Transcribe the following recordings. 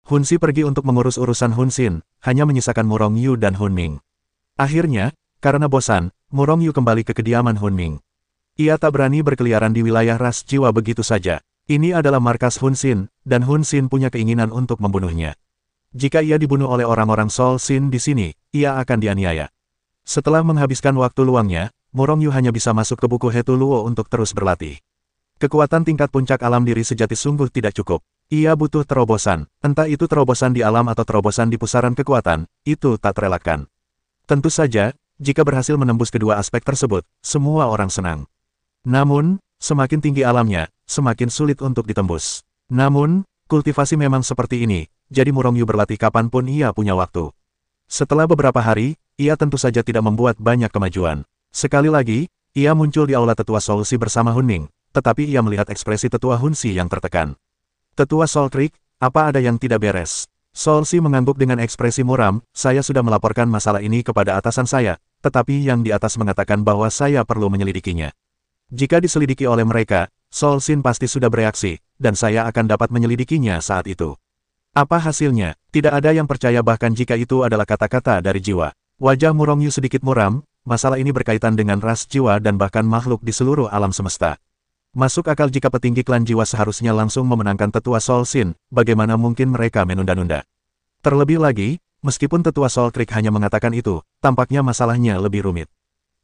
Hun Si pergi untuk mengurus urusan Hun Xin, hanya menyisakan Murong Yu dan Hun Ming. Akhirnya, karena bosan, Murong Yu kembali ke kediaman Hun Ming. Ia tak berani berkeliaran di wilayah ras jiwa begitu saja. Ini adalah markas Hun Xin, dan Hun Xin punya keinginan untuk membunuhnya. Jika ia dibunuh oleh orang-orang Sol Xin di sini, ia akan dianiaya. Setelah menghabiskan waktu luangnya, Murong Yu hanya bisa masuk ke buku Hetu Luo untuk terus berlatih. Kekuatan tingkat puncak alam diri sejati sungguh tidak cukup. Ia butuh terobosan, entah itu terobosan di alam atau terobosan di pusaran kekuatan, itu tak terelakkan. Tentu saja, jika berhasil menembus kedua aspek tersebut, semua orang senang. Namun, semakin tinggi alamnya, semakin sulit untuk ditembus. Namun, kultivasi memang seperti ini, jadi Murong Yu berlatih kapanpun ia punya waktu. Setelah beberapa hari, ia tentu saja tidak membuat banyak kemajuan. Sekali lagi, ia muncul di aula Tetua Sol Si bersama Hun Ming, tetapi ia melihat ekspresi Tetua Hun Si yang tertekan. Tetua Sol Creek, apa ada yang tidak beres? Sol Si mengangguk dengan ekspresi muram, saya sudah melaporkan masalah ini kepada atasan saya, tetapi yang di atas mengatakan bahwa saya perlu menyelidikinya. Jika diselidiki oleh mereka, Sol Xin pasti sudah bereaksi, dan saya akan dapat menyelidikinya saat itu. Apa hasilnya? Tidak ada yang percaya bahkan jika itu adalah kata-kata dari jiwa. Wajah Murong Yu sedikit muram, masalah ini berkaitan dengan ras jiwa dan bahkan makhluk di seluruh alam semesta. Masuk akal jika petinggi klan jiwa seharusnya langsung memenangkan Tetua Sol Xin, bagaimana mungkin mereka menunda-nunda. Terlebih lagi, meskipun Tetua Sol Creek hanya mengatakan itu, tampaknya masalahnya lebih rumit.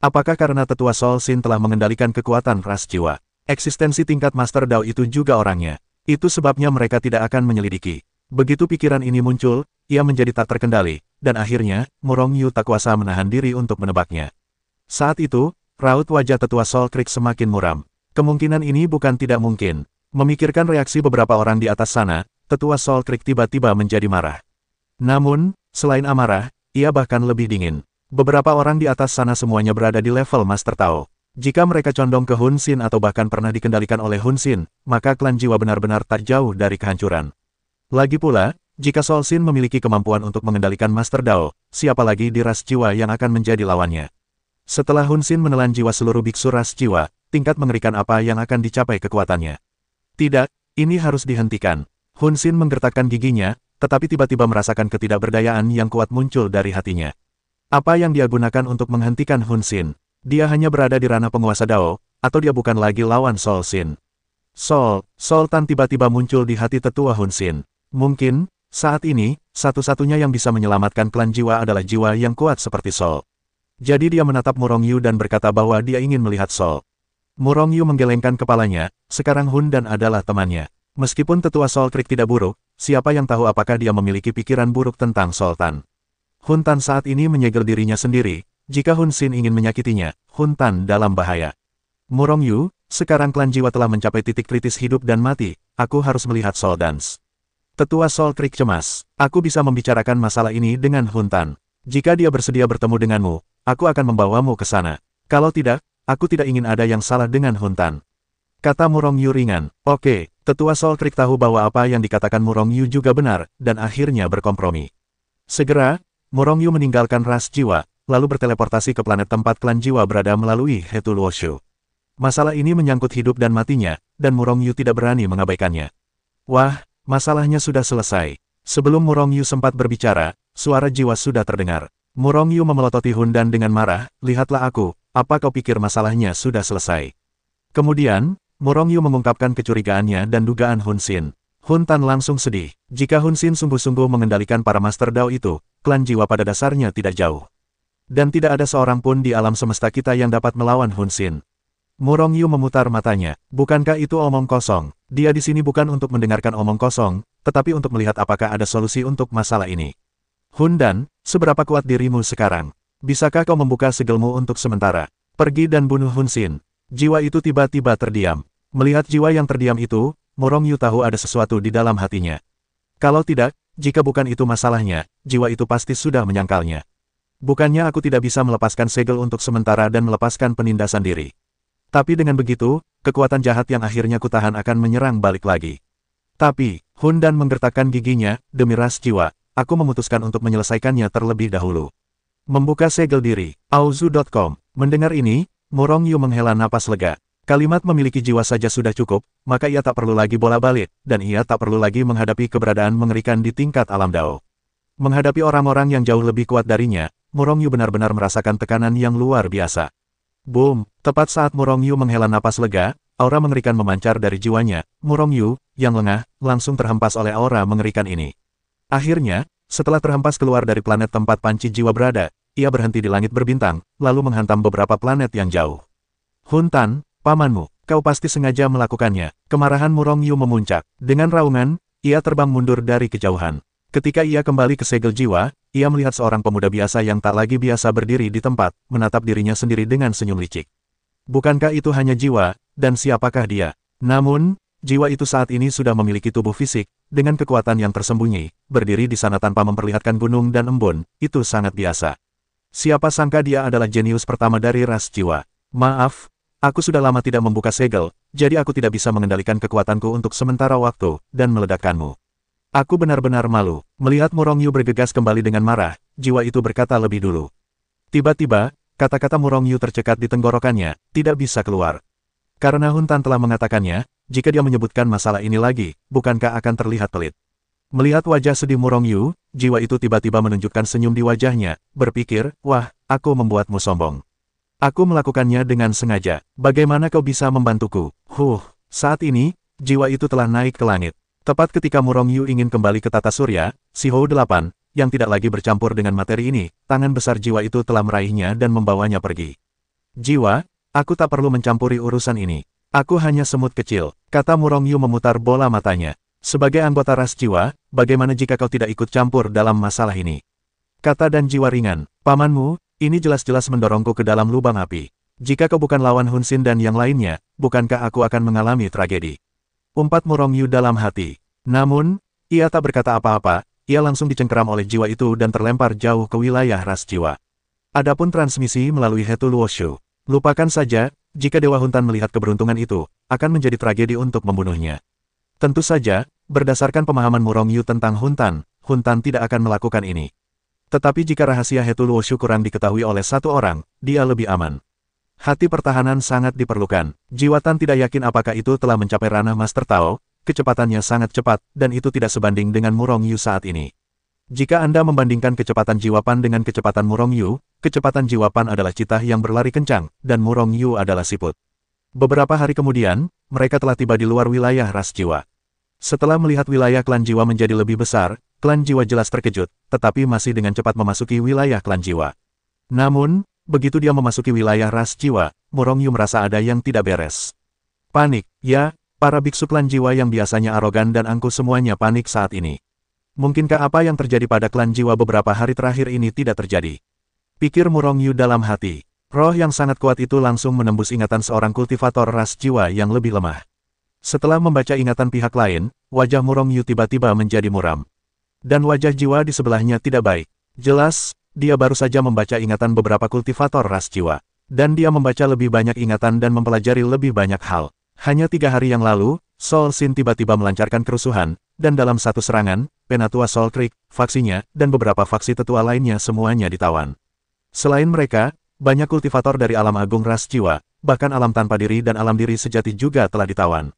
Apakah karena Tetua Sol Xin telah mengendalikan kekuatan ras jiwa? Eksistensi tingkat Master Dao itu juga orangnya. Itu sebabnya mereka tidak akan menyelidiki. Begitu pikiran ini muncul, ia menjadi tak terkendali, dan akhirnya, Murong Yu tak kuasa menahan diri untuk menebaknya. Saat itu, raut wajah Tetua Sol Creek semakin muram. Kemungkinan ini bukan tidak mungkin. Memikirkan reaksi beberapa orang di atas sana, Tetua Sol Creek tiba-tiba menjadi marah. Namun, selain amarah, ia bahkan lebih dingin. Beberapa orang di atas sana semuanya berada di level Master Tao. Jika mereka condong ke Hun Xin atau bahkan pernah dikendalikan oleh Hun Xin, maka klan jiwa benar-benar tak jauh dari kehancuran. Lagi pula, jika Sol Xin memiliki kemampuan untuk mengendalikan Master Dao, siapa lagi di ras jiwa yang akan menjadi lawannya? Setelah Hun Xin menelan jiwa seluruh biksu ras jiwa, tingkat mengerikan apa yang akan dicapai kekuatannya? Tidak, ini harus dihentikan. Hun Xin menggertakkan giginya, tetapi tiba-tiba merasakan ketidakberdayaan yang kuat muncul dari hatinya. Apa yang dia gunakan untuk menghentikan Hun Xin? Dia hanya berada di ranah penguasa Dao, atau dia bukan lagi lawan Sol Xin? Sultan tiba-tiba muncul di hati tetua Hun Xin. Mungkin, saat ini, satu-satunya yang bisa menyelamatkan klan jiwa adalah jiwa yang kuat seperti Sol. Jadi dia menatap Murong Yu dan berkata bahwa dia ingin melihat Sol. Murong Yu menggelengkan kepalanya, sekarang Hun Dan adalah temannya. Meskipun tetua Sol Creek tidak buruk, siapa yang tahu apakah dia memiliki pikiran buruk tentang Sultan. Hun Tan saat ini menyegel dirinya sendiri, jika Hun Xin ingin menyakitinya, Hun Tan dalam bahaya. Murong Yu, sekarang klan jiwa telah mencapai titik kritis hidup dan mati, aku harus melihat Sol Dance. Tetua Sol Creek cemas, aku bisa membicarakan masalah ini dengan Hun Tan. Jika dia bersedia bertemu denganmu, aku akan membawamu ke sana. Kalau tidak, aku tidak ingin ada yang salah dengan Hun Tan. Kata Murong Yu ringan. Oke, tetua Sol Creek tahu bahwa apa yang dikatakan Murong Yu juga benar, dan akhirnya berkompromi. Segera, Murong Yu meninggalkan ras jiwa, lalu berteleportasi ke planet tempat klan jiwa berada melalui Hetu Luoshu. Masalah ini menyangkut hidup dan matinya, dan Murong Yu tidak berani mengabaikannya. Wah, masalahnya sudah selesai. Sebelum Murong Yu sempat berbicara, suara jiwa sudah terdengar. Murong Yu memelototi Hun Dan dengan marah, lihatlah aku, apa kau pikir masalahnya sudah selesai? Kemudian, Murong Yu mengungkapkan kecurigaannya dan dugaan Hun Xin. Hun Tan langsung sedih. Jika Hun Xin sungguh-sungguh mengendalikan para Master Dao itu, klan jiwa pada dasarnya tidak jauh. Dan tidak ada seorang pun di alam semesta kita yang dapat melawan Hun Xin. Murong Yu memutar matanya. Bukankah itu omong kosong? Dia di sini bukan untuk mendengarkan omong kosong, tetapi untuk melihat apakah ada solusi untuk masalah ini. Hun Dan, seberapa kuat dirimu sekarang? Bisakah kau membuka segelmu untuk sementara? Pergi dan bunuh Hun Xin. Jiwa itu tiba-tiba terdiam. Melihat jiwa yang terdiam itu, Murong Yu tahu ada sesuatu di dalam hatinya. Kalau tidak, jika bukan itu masalahnya, jiwa itu pasti sudah menyangkalnya. Bukannya aku tidak bisa melepaskan segel untuk sementara dan melepaskan penindasan diri. Tapi dengan begitu, kekuatan jahat yang akhirnya kutahan akan menyerang balik lagi. Tapi, Hun Dan menggertakkan giginya, demi ras jiwa, aku memutuskan untuk menyelesaikannya terlebih dahulu. Membuka segel diri. Auzu.com. Mendengar ini, Murong Yu menghela napas lega. Kalimat memiliki jiwa saja sudah cukup, maka ia tak perlu lagi bola-balik, dan ia tak perlu lagi menghadapi keberadaan mengerikan di tingkat alam Dao. Menghadapi orang-orang yang jauh lebih kuat darinya, Murong Yu benar-benar merasakan tekanan yang luar biasa. Boom! Tepat saat Murong Yu menghela napas lega, aura mengerikan memancar dari jiwanya. Murong Yu, yang lengah, langsung terhempas oleh aura mengerikan ini. Akhirnya, setelah terhempas keluar dari planet tempat panci jiwa berada, ia berhenti di langit berbintang, lalu menghantam beberapa planet yang jauh. Hun Tan, pamanmu, kau pasti sengaja melakukannya. Kemarahan Murong Yu memuncak. Dengan raungan, ia terbang mundur dari kejauhan. Ketika ia kembali ke segel jiwa, ia melihat seorang pemuda biasa yang tak lagi biasa berdiri di tempat, menatap dirinya sendiri dengan senyum licik. Bukankah itu hanya jiwa, dan siapakah dia? Namun, jiwa itu saat ini sudah memiliki tubuh fisik, dengan kekuatan yang tersembunyi, berdiri di sana tanpa memperlihatkan gunung dan embun, itu sangat biasa. Siapa sangka dia adalah jenius pertama dari ras jiwa. Maaf, aku sudah lama tidak membuka segel, jadi aku tidak bisa mengendalikan kekuatanku untuk sementara waktu, dan meledakkanmu. Aku benar-benar malu. Melihat Murong Yu bergegas kembali dengan marah, jiwa itu berkata lebih dulu. Tiba-tiba, kata-kata Murong Yu tercekat di tenggorokannya, tidak bisa keluar. Karena Hun Tan telah mengatakannya, jika dia menyebutkan masalah ini lagi, bukankah akan terlihat pelit. Melihat wajah sedih Murong Yu, jiwa itu tiba-tiba menunjukkan senyum di wajahnya, berpikir, wah, aku membuatmu sombong. Aku melakukannya dengan sengaja. Bagaimana kau bisa membantuku? Saat ini, jiwa itu telah naik ke langit. Tepat ketika Murong Yu ingin kembali ke tata surya, si Hou 8, yang tidak lagi bercampur dengan materi ini, tangan besar jiwa itu telah meraihnya dan membawanya pergi. Jiwa, aku tak perlu mencampuri urusan ini. Aku hanya semut kecil, kata Murong Yu memutar bola matanya. Sebagai anggota ras jiwa, bagaimana jika kau tidak ikut campur dalam masalah ini? Kata dan jiwa ringan, pamanmu, ini jelas-jelas mendorongku ke dalam lubang api. Jika kau bukan lawan Hun Xin dan yang lainnya, bukankah aku akan mengalami tragedi? Umpat Murong Yu dalam hati. Namun, ia tak berkata apa-apa, ia langsung dicengkeram oleh jiwa itu dan terlempar jauh ke wilayah ras jiwa. Adapun transmisi melalui Hetu Luoshu. Lupakan saja, jika Dewa Hun Tan melihat keberuntungan itu, akan menjadi tragedi untuk membunuhnya. Tentu saja, berdasarkan pemahaman Murong Yu tentang Hun Tan tidak akan melakukan ini. Tetapi jika rahasia Hetu Luoshu kurang diketahui oleh satu orang, dia lebih aman. Hati pertahanan sangat diperlukan. Jiwa Tan tidak yakin apakah itu telah mencapai ranah Master Tao, kecepatannya sangat cepat, dan itu tidak sebanding dengan Murong Yu saat ini. Jika Anda membandingkan kecepatan Jiwa Pan dengan kecepatan Murong Yu, kecepatan Jiwa Pan adalah citah yang berlari kencang, dan Murong Yu adalah siput. Beberapa hari kemudian, mereka telah tiba di luar wilayah ras jiwa. Setelah melihat wilayah klan jiwa menjadi lebih besar, klan jiwa jelas terkejut, tetapi masih dengan cepat memasuki wilayah klan jiwa. Namun, begitu dia memasuki wilayah ras jiwa, Murong Yu merasa ada yang tidak beres. Panik, ya, para biksu klan jiwa yang biasanya arogan dan angkuh semuanya panik saat ini. Mungkinkah apa yang terjadi pada klan jiwa beberapa hari terakhir ini tidak terjadi? Pikir Murong Yu dalam hati. Roh yang sangat kuat itu langsung menembus ingatan seorang kultivator ras jiwa yang lebih lemah. Setelah membaca ingatan pihak lain, wajah Murong Yu tiba-tiba menjadi muram. Dan wajah jiwa di sebelahnya tidak baik. Jelas, dia baru saja membaca ingatan beberapa kultivator ras jiwa. Dan dia membaca lebih banyak ingatan dan mempelajari lebih banyak hal. Hanya 3 hari yang lalu, Sol Xin tiba-tiba melancarkan kerusuhan, dan dalam satu serangan, Penatua Sol Creek, faksinya, dan beberapa faksi tetua lainnya semuanya ditawan. Selain mereka, banyak kultivator dari alam agung ras jiwa, bahkan alam tanpa diri dan alam diri sejati juga telah ditawan.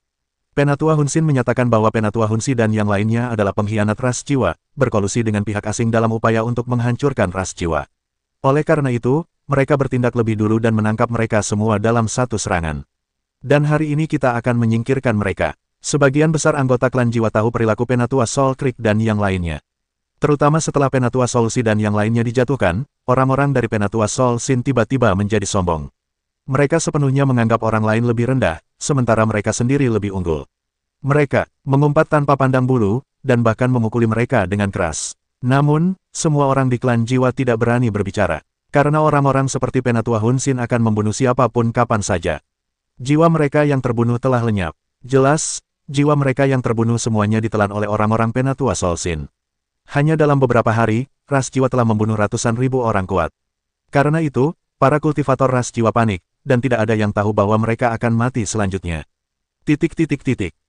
Penatua Hun Xin menyatakan bahwa Penatua Hun Xin dan yang lainnya adalah pengkhianat ras jiwa, berkolusi dengan pihak asing dalam upaya untuk menghancurkan ras jiwa. Oleh karena itu, mereka bertindak lebih dulu dan menangkap mereka semua dalam satu serangan. Dan hari ini kita akan menyingkirkan mereka. Sebagian besar anggota klan jiwa tahu perilaku Penatua Sol Creek dan yang lainnya. Terutama setelah Penatua Sol Si dan yang lainnya dijatuhkan, orang-orang dari Penatua Sol Sin tiba-tiba menjadi sombong. Mereka sepenuhnya menganggap orang lain lebih rendah, sementara mereka sendiri lebih unggul. Mereka mengumpat tanpa pandang bulu, dan bahkan memukuli mereka dengan keras. Namun, semua orang di klan jiwa tidak berani berbicara. Karena orang-orang seperti Penatua Hun Xin akan membunuh siapapun kapan saja. Jiwa mereka yang terbunuh telah lenyap. Jelas, jiwa mereka yang terbunuh semuanya ditelan oleh orang-orang Penatua Sol Sin. Hanya dalam beberapa hari, ras jiwa telah membunuh ratusan ribu orang kuat. Karena itu, para kultivator ras jiwa panik, dan tidak ada yang tahu bahwa mereka akan mati selanjutnya.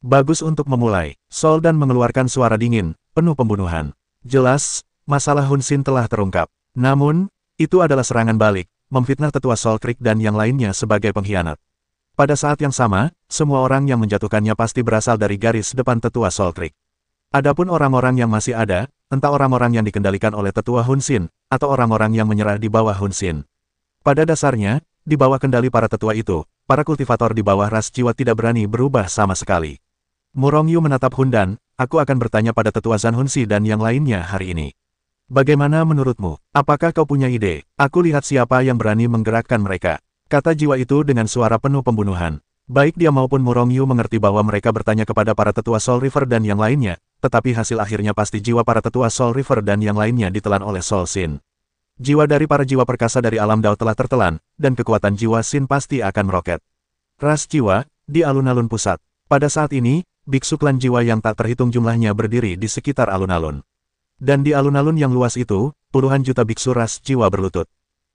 Bagus untuk memulai. Sol Dan mengeluarkan suara dingin, penuh pembunuhan. Jelas, masalah Hun Xin telah terungkap. Namun, itu adalah serangan balik, memfitnah tetua Sol Creek dan yang lainnya sebagai pengkhianat. Pada saat yang sama, semua orang yang menjatuhkannya pasti berasal dari garis depan Tetua Soul Creek. Adapun orang-orang yang masih ada, entah orang-orang yang dikendalikan oleh Tetua Hun Xin, atau orang-orang yang menyerah di bawah Hun Xin. Pada dasarnya, di bawah kendali para tetua itu, para kultivator di bawah ras jiwa tidak berani berubah sama sekali. Murong Yu menatap Hundan, aku akan bertanya pada Tetua Zhan Hunsi dan yang lainnya hari ini. Bagaimana menurutmu? Apakah kau punya ide? Aku lihat siapa yang berani menggerakkan mereka. Kata jiwa itu dengan suara penuh pembunuhan. Baik dia maupun Murong Yu mengerti bahwa mereka bertanya kepada para tetua Soul River dan yang lainnya, tetapi hasil akhirnya pasti jiwa para tetua Soul River dan yang lainnya ditelan oleh Soul Sin. Jiwa dari para jiwa perkasa dari alam Dao telah tertelan, dan kekuatan jiwa Sin pasti akan meroket. Ras jiwa, di alun-alun pusat. Pada saat ini, biksu klan jiwa yang tak terhitung jumlahnya berdiri di sekitar alun-alun. Dan di alun-alun yang luas itu, puluhan juta biksu ras jiwa berlutut.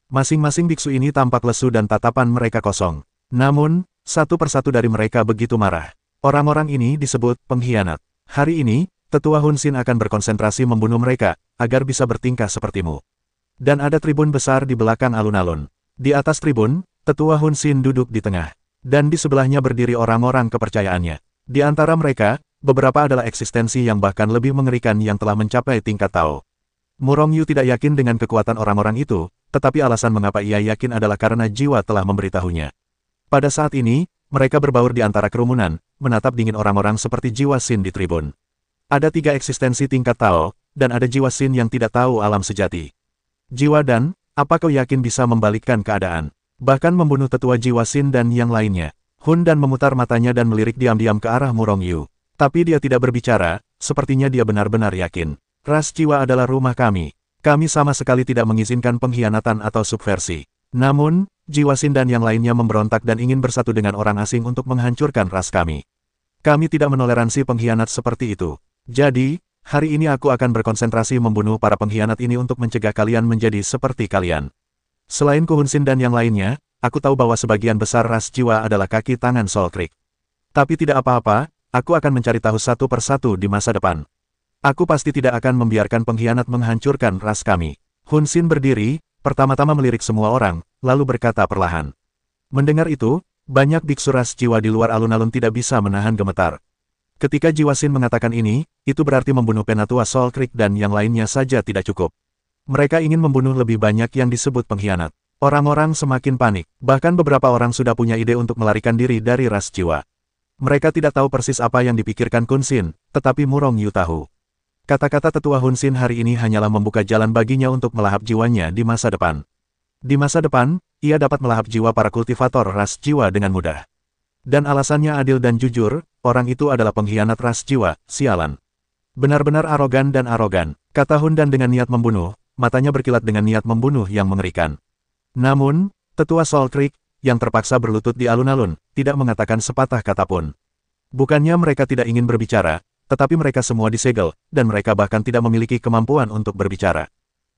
Masing-masing biksu ini tampak lesu dan tatapan mereka kosong. Namun, satu persatu dari mereka begitu marah. Orang-orang ini disebut pengkhianat. Hari ini, Tetua Hun Xin akan berkonsentrasi membunuh mereka, agar bisa bertingkah sepertimu. Dan ada tribun besar di belakang alun-alun. Di atas tribun, Tetua Hun Xin duduk di tengah. Dan di sebelahnya berdiri orang-orang kepercayaannya. Di antara mereka, beberapa adalah eksistensi yang bahkan lebih mengerikan yang telah mencapai tingkat Tao. Murong Yu tidak yakin dengan kekuatan orang-orang itu, tetapi alasan mengapa ia yakin adalah karena jiwa telah memberitahunya. Pada saat ini, mereka berbaur di antara kerumunan, menatap dingin orang-orang seperti jiwa Sin di tribun. Ada 3 eksistensi tingkat Tao, dan ada jiwa Sin yang tidak tahu alam sejati. Jiwa Dan, apa kau yakin bisa membalikkan keadaan? Bahkan membunuh tetua jiwa Sin dan yang lainnya. Hun Dan memutar matanya dan melirik diam-diam ke arah Murong Yu. Tapi dia tidak berbicara, sepertinya dia benar-benar yakin. Ras jiwa adalah rumah kami. Kami sama sekali tidak mengizinkan pengkhianatan atau subversi. Namun, jiwa Sin dan yang lainnya memberontak dan ingin bersatu dengan orang asing untuk menghancurkan ras kami. Kami tidak menoleransi pengkhianat seperti itu. Jadi, hari ini aku akan berkonsentrasi membunuh para pengkhianat ini untuk mencegah kalian menjadi seperti kalian. Selain Hun Xin dan yang lainnya, aku tahu bahwa sebagian besar ras jiwa adalah kaki tangan Soul Creek. Tapi tidak apa-apa, aku akan mencari tahu satu persatu di masa depan. Aku pasti tidak akan membiarkan pengkhianat menghancurkan ras kami. Hun Xin berdiri, pertama-tama melirik semua orang, lalu berkata perlahan. Mendengar itu, banyak biksu ras jiwa di luar alun-alun tidak bisa menahan gemetar. Ketika jiwa Sin mengatakan ini, itu berarti membunuh penatua Soul Creek dan yang lainnya saja tidak cukup. Mereka ingin membunuh lebih banyak yang disebut pengkhianat. Orang-orang semakin panik, bahkan beberapa orang sudah punya ide untuk melarikan diri dari ras jiwa. Mereka tidak tahu persis apa yang dipikirkan Kun Xin, tetapi Murong Yu tahu. Kata-kata Tetua Hun Xin hari ini hanyalah membuka jalan baginya untuk melahap jiwanya di masa depan. Di masa depan, ia dapat melahap jiwa para kultivator ras jiwa dengan mudah. Dan alasannya adil dan jujur, orang itu adalah pengkhianat ras jiwa, sialan. Benar-benar arogan dan arogan, kata Hun Dan dengan niat membunuh, matanya berkilat dengan niat membunuh yang mengerikan. Namun, Tetua Soul Creek, yang terpaksa berlutut di alun-alun, tidak mengatakan sepatah kata pun. Bukannya mereka tidak ingin berbicara, tetapi mereka semua disegel, dan mereka bahkan tidak memiliki kemampuan untuk berbicara.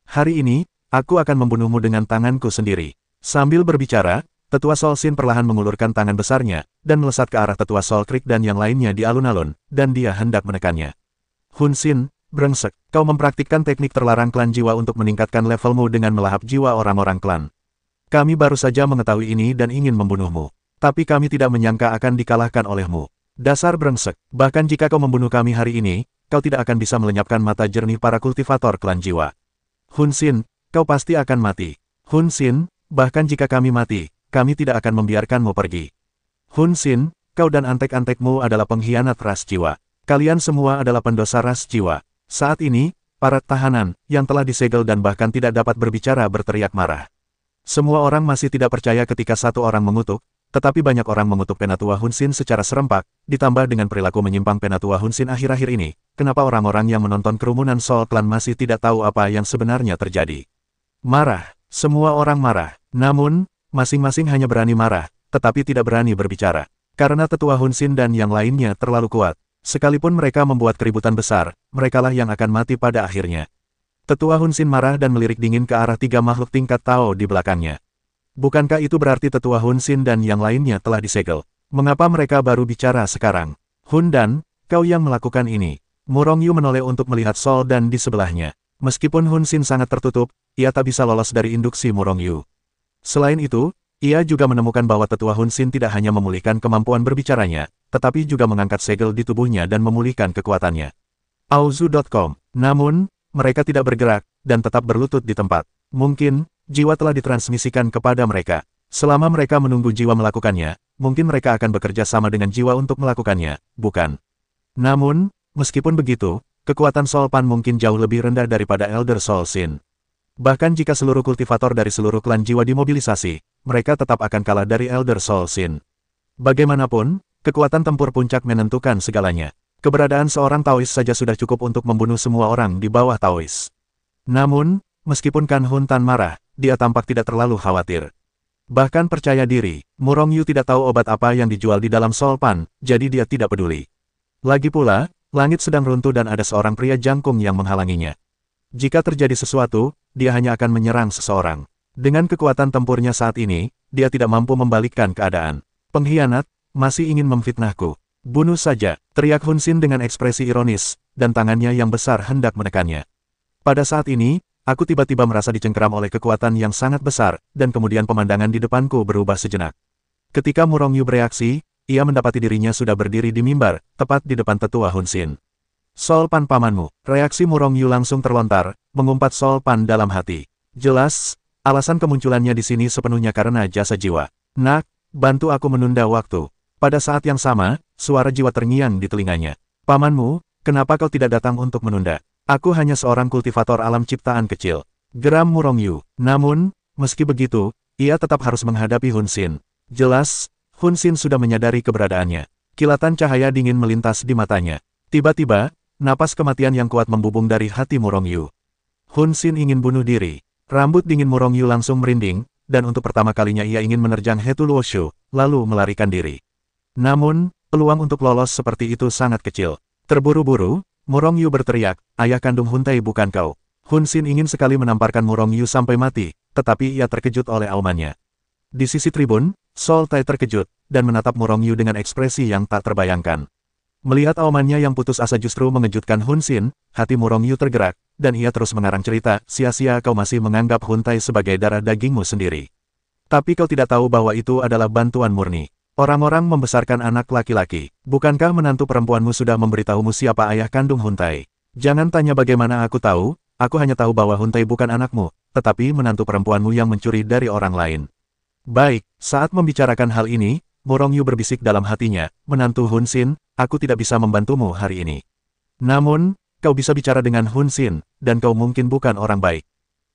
Hari ini, aku akan membunuhmu dengan tanganku sendiri. Sambil berbicara, Tetua Soul Sin perlahan mengulurkan tangan besarnya, dan melesat ke arah Tetua Soul Creek dan yang lainnya di alun-alun, dan dia hendak menekannya. Hun Xin, brengsek, kau mempraktikkan teknik terlarang klan jiwa untuk meningkatkan levelmu dengan melahap jiwa orang-orang klan. Kami baru saja mengetahui ini dan ingin membunuhmu. Tapi kami tidak menyangka akan dikalahkan olehmu. Dasar brengsek, bahkan jika kau membunuh kami hari ini, kau tidak akan bisa melenyapkan mata jernih para kultivator klan jiwa. Hun Xin, kau pasti akan mati. Hun Xin, bahkan jika kami mati, kami tidak akan membiarkanmu pergi. Hun Xin, kau dan antek-antekmu adalah pengkhianat ras jiwa. Kalian semua adalah pendosa ras jiwa. Saat ini, para tahanan, yang telah disegel dan bahkan tidak dapat berbicara berteriak marah. Semua orang masih tidak percaya ketika satu orang mengutuk, tetapi banyak orang mengutuk Penatua Hun Xin secara serempak, ditambah dengan perilaku menyimpang Penatua Hun Xin akhir-akhir ini, kenapa orang-orang yang menonton kerumunan Soul Clan masih tidak tahu apa yang sebenarnya terjadi. Marah, semua orang marah, namun, masing-masing hanya berani marah, tetapi tidak berani berbicara. Karena Tetua Hun Xin dan yang lainnya terlalu kuat, sekalipun mereka membuat keributan besar, merekalah yang akan mati pada akhirnya. Tetua Hun Xin marah dan melirik dingin ke arah 3 makhluk tingkat Tao di belakangnya. Bukankah itu berarti Tetua Hun Xin dan yang lainnya telah disegel? Mengapa mereka baru bicara sekarang? Hun Dan, kau yang melakukan ini. Murong Yu menoleh untuk melihat Soul Dan di sebelahnya. Meskipun Hun Xin sangat tertutup, ia tak bisa lolos dari induksi Murong Yu. Selain itu, Ia juga menemukan bahwa tetua Hun Xin tidak hanya memulihkan kemampuan berbicaranya, tetapi juga mengangkat segel di tubuhnya dan memulihkan kekuatannya. Auzu.com. Namun, mereka tidak bergerak, dan tetap berlutut di tempat. Mungkin, jiwa telah ditransmisikan kepada mereka. Selama mereka menunggu jiwa melakukannya, mungkin mereka akan bekerja sama dengan jiwa untuk melakukannya, bukan? Namun, meskipun begitu, kekuatan Soul Pan mungkin jauh lebih rendah daripada Elder Soul Sin. Bahkan jika seluruh kultivator dari seluruh klan jiwa dimobilisasi, mereka tetap akan kalah dari Elder Soul Sin. Bagaimanapun, kekuatan tempur puncak menentukan segalanya. Keberadaan seorang Taois saja sudah cukup untuk membunuh semua orang di bawah Taois. Namun, meskipun Kan Hun Tan marah, dia tampak tidak terlalu khawatir. Bahkan percaya diri, Murong Yu tidak tahu obat apa yang dijual di dalam Soul Pan, jadi dia tidak peduli. Lagi pula, langit sedang runtuh dan ada seorang pria jangkung yang menghalanginya. Jika terjadi sesuatu, dia hanya akan menyerang seseorang. Dengan kekuatan tempurnya saat ini, dia tidak mampu membalikkan keadaan. Pengkhianat, masih ingin memfitnahku. Bunuh saja, teriak Hun Xin dengan ekspresi ironis, dan tangannya yang besar hendak menekannya. Pada saat ini, aku tiba-tiba merasa dicengkeram oleh kekuatan yang sangat besar, dan kemudian pemandangan di depanku berubah sejenak. Ketika Murong Yu bereaksi, ia mendapati dirinya sudah berdiri di mimbar, tepat di depan tetua Hun Xin. Soul Pan pamanmu, reaksi Murong Yu langsung terlontar, mengumpat Soul Pan dalam hati. Jelas, alasan kemunculannya di sini sepenuhnya karena jasa jiwa. Nak, bantu aku menunda waktu. Pada saat yang sama, suara jiwa terngiang di telinganya. Pamanmu, kenapa kau tidak datang untuk menunda? Aku hanya seorang kultivator alam ciptaan kecil. Geram Murong Yu. Namun, meski begitu, ia tetap harus menghadapi Hun Xin. Jelas, Hun Xin sudah menyadari keberadaannya. Kilatan cahaya dingin melintas di matanya. Tiba-tiba, napas kematian yang kuat membubung dari hati Murong Yu. Hun Xin ingin bunuh diri. Rambut dingin Murong Yu langsung merinding, dan untuk pertama kalinya ia ingin menerjang He Tu Luo Shu, lalu melarikan diri. Namun, peluang untuk lolos seperti itu sangat kecil. Terburu-buru, Murong Yu berteriak, ayah kandung Hun Tai bukan kau. Hun Xin ingin sekali menamparkan Murong Yu sampai mati, tetapi ia terkejut oleh aumannya. Di sisi tribun, Soul Tai terkejut, dan menatap Murong Yu dengan ekspresi yang tak terbayangkan. Melihat aumannya yang putus asa justru mengejutkan Hun Xin, hati Murong Yu tergerak, dan ia terus mengarang cerita, sia-sia kau masih menganggap Hun Tai sebagai darah dagingmu sendiri. Tapi kau tidak tahu bahwa itu adalah bantuan murni. Orang-orang membesarkan anak laki-laki. Bukankah menantu perempuanmu sudah memberitahumu siapa ayah kandung Hun Tai? Jangan tanya bagaimana aku tahu, aku hanya tahu bahwa Hun Tai bukan anakmu, tetapi menantu perempuanmu yang mencuri dari orang lain. Baik, saat membicarakan hal ini, Murong Yu berbisik dalam hatinya, menantu Hun Xin, aku tidak bisa membantumu hari ini. Namun, kau bisa bicara dengan Hun Xin, dan kau mungkin bukan orang baik.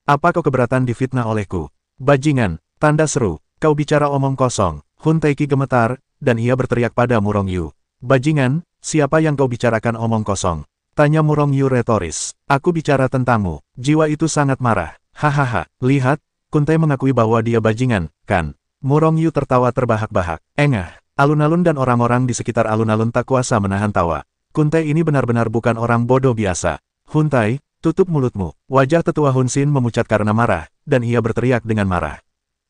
Apa kau keberatan difitnah olehku? Bajingan, tanda seru, kau bicara omong kosong. Hun Taiki gemetar, dan ia berteriak pada Murong Yu. Bajingan, siapa yang kau bicarakan omong kosong? Tanya Murong Yu retoris. Aku bicara tentangmu. Jiwa itu sangat marah. Hahaha, lihat, Kun Tai mengakui bahwa dia bajingan, kan? Murong Yu tertawa terbahak-bahak. Engah, alun-alun dan orang-orang di sekitar alun-alun tak kuasa menahan tawa. Kun Tai ini benar-benar bukan orang bodoh biasa. Hun Tai, tutup mulutmu. Wajah tetua Hun Xin memucat karena marah, dan ia berteriak dengan marah.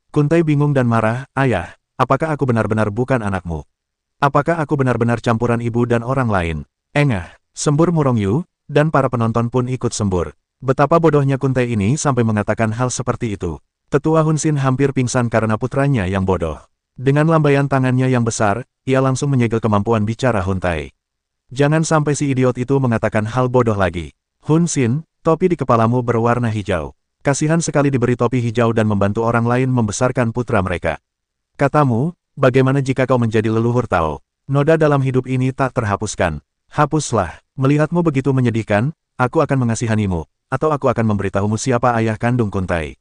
Kun Tai bingung dan marah, ayah. Apakah aku benar-benar bukan anakmu? Apakah aku benar-benar campuran ibu dan orang lain? Engah, sembur Murong Yu, dan para penonton pun ikut sembur. Betapa bodohnya Kun Tai ini sampai mengatakan hal seperti itu. Tetua Hun Xin hampir pingsan karena putranya yang bodoh. Dengan lambaian tangannya yang besar, ia langsung menyegel kemampuan bicara Hun Tai. Jangan sampai si idiot itu mengatakan hal bodoh lagi. Hun Xin, topi di kepalamu berwarna hijau. Kasihan sekali diberi topi hijau dan membantu orang lain membesarkan putra mereka. Katamu, bagaimana jika kau menjadi leluhur Tao? Noda dalam hidup ini tak terhapuskan. Hapuslah, melihatmu begitu menyedihkan, aku akan mengasihanimu, atau aku akan memberitahumu siapa ayah kandung Kun Tai.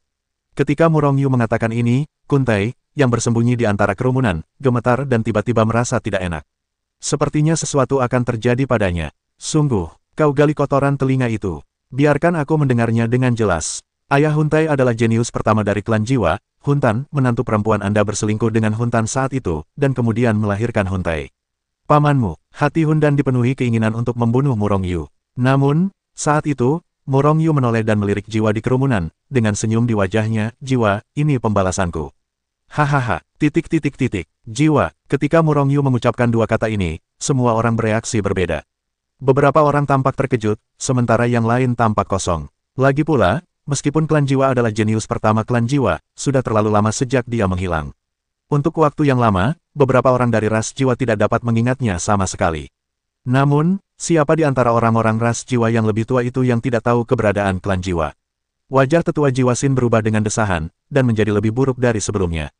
Ketika Murong Yu mengatakan ini, Kun Tai, yang bersembunyi di antara kerumunan, gemetar dan tiba-tiba merasa tidak enak. Sepertinya sesuatu akan terjadi padanya. Sungguh, kau gali kotoran telinga itu. Biarkan aku mendengarnya dengan jelas. Ayah Hun Tai adalah jenius pertama dari klan jiwa. Hun Tan, menantu perempuan Anda berselingkuh dengan Hun Tan saat itu, dan kemudian melahirkan Hun Tai. Pamanmu, hati Hun Dan dipenuhi keinginan untuk membunuh Murong Yu. Namun, saat itu, Murong Yu menoleh dan melirik jiwa di kerumunan, dengan senyum di wajahnya, jiwa, ini pembalasanku. Hahaha, jiwa, ketika Murong Yu mengucapkan dua kata ini, semua orang bereaksi berbeda. Beberapa orang tampak terkejut, sementara yang lain tampak kosong. Lagi pula, meskipun klan jiwa adalah jenius pertama klan jiwa, sudah terlalu lama sejak dia menghilang. Untuk waktu yang lama, beberapa orang dari ras jiwa tidak dapat mengingatnya sama sekali. Namun, siapa di antara orang-orang ras jiwa yang lebih tua itu yang tidak tahu keberadaan klan jiwa? Wajah tetua jiwa Sin berubah dengan desahan, dan menjadi lebih buruk dari sebelumnya.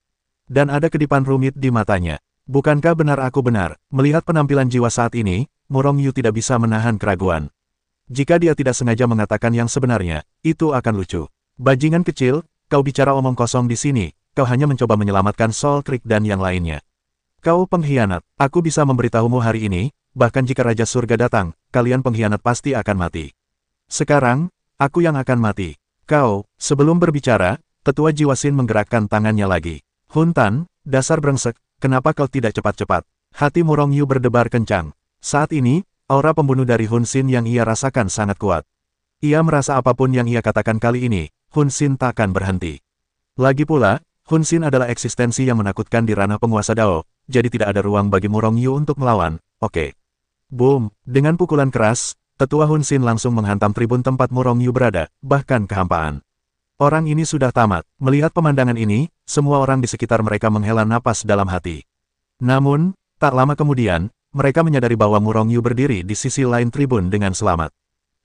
Dan ada kedipan rumit di matanya. Bukankah benar aku benar, melihat penampilan jiwa saat ini, Murong Yu tidak bisa menahan keraguan. Jika dia tidak sengaja mengatakan yang sebenarnya, itu akan lucu. Bajingan kecil, kau bicara omong kosong di sini, kau hanya mencoba menyelamatkan Soul Creek dan yang lainnya. Kau pengkhianat, aku bisa memberitahumu hari ini, bahkan jika Raja Surga datang, kalian pengkhianat pasti akan mati. Sekarang, aku yang akan mati. Kau, sebelum berbicara, tetua jiwa Sin menggerakkan tangannya lagi. Hun Tan, dasar brengsek, kenapa kau tidak cepat-cepat? Hati Murong Yu berdebar kencang. Saat ini, aura pembunuh dari Hun Sin yang ia rasakan sangat kuat. Ia merasa apapun yang ia katakan kali ini, Hun Sin takkan berhenti. Lagi pula, Hun Sin adalah eksistensi yang menakutkan di ranah penguasa Dao, jadi tidak ada ruang bagi Murong Yu untuk melawan. Oke. Boom! Dengan pukulan keras, tetua Hun Sin langsung menghantam tribun tempat Murong Yu berada, bahkan kehampaan. Orang ini sudah tamat. Melihat pemandangan ini, semua orang di sekitar mereka menghela napas dalam hati. Namun, tak lama kemudian, mereka menyadari bahwa Murong Yu berdiri di sisi lain tribun dengan selamat.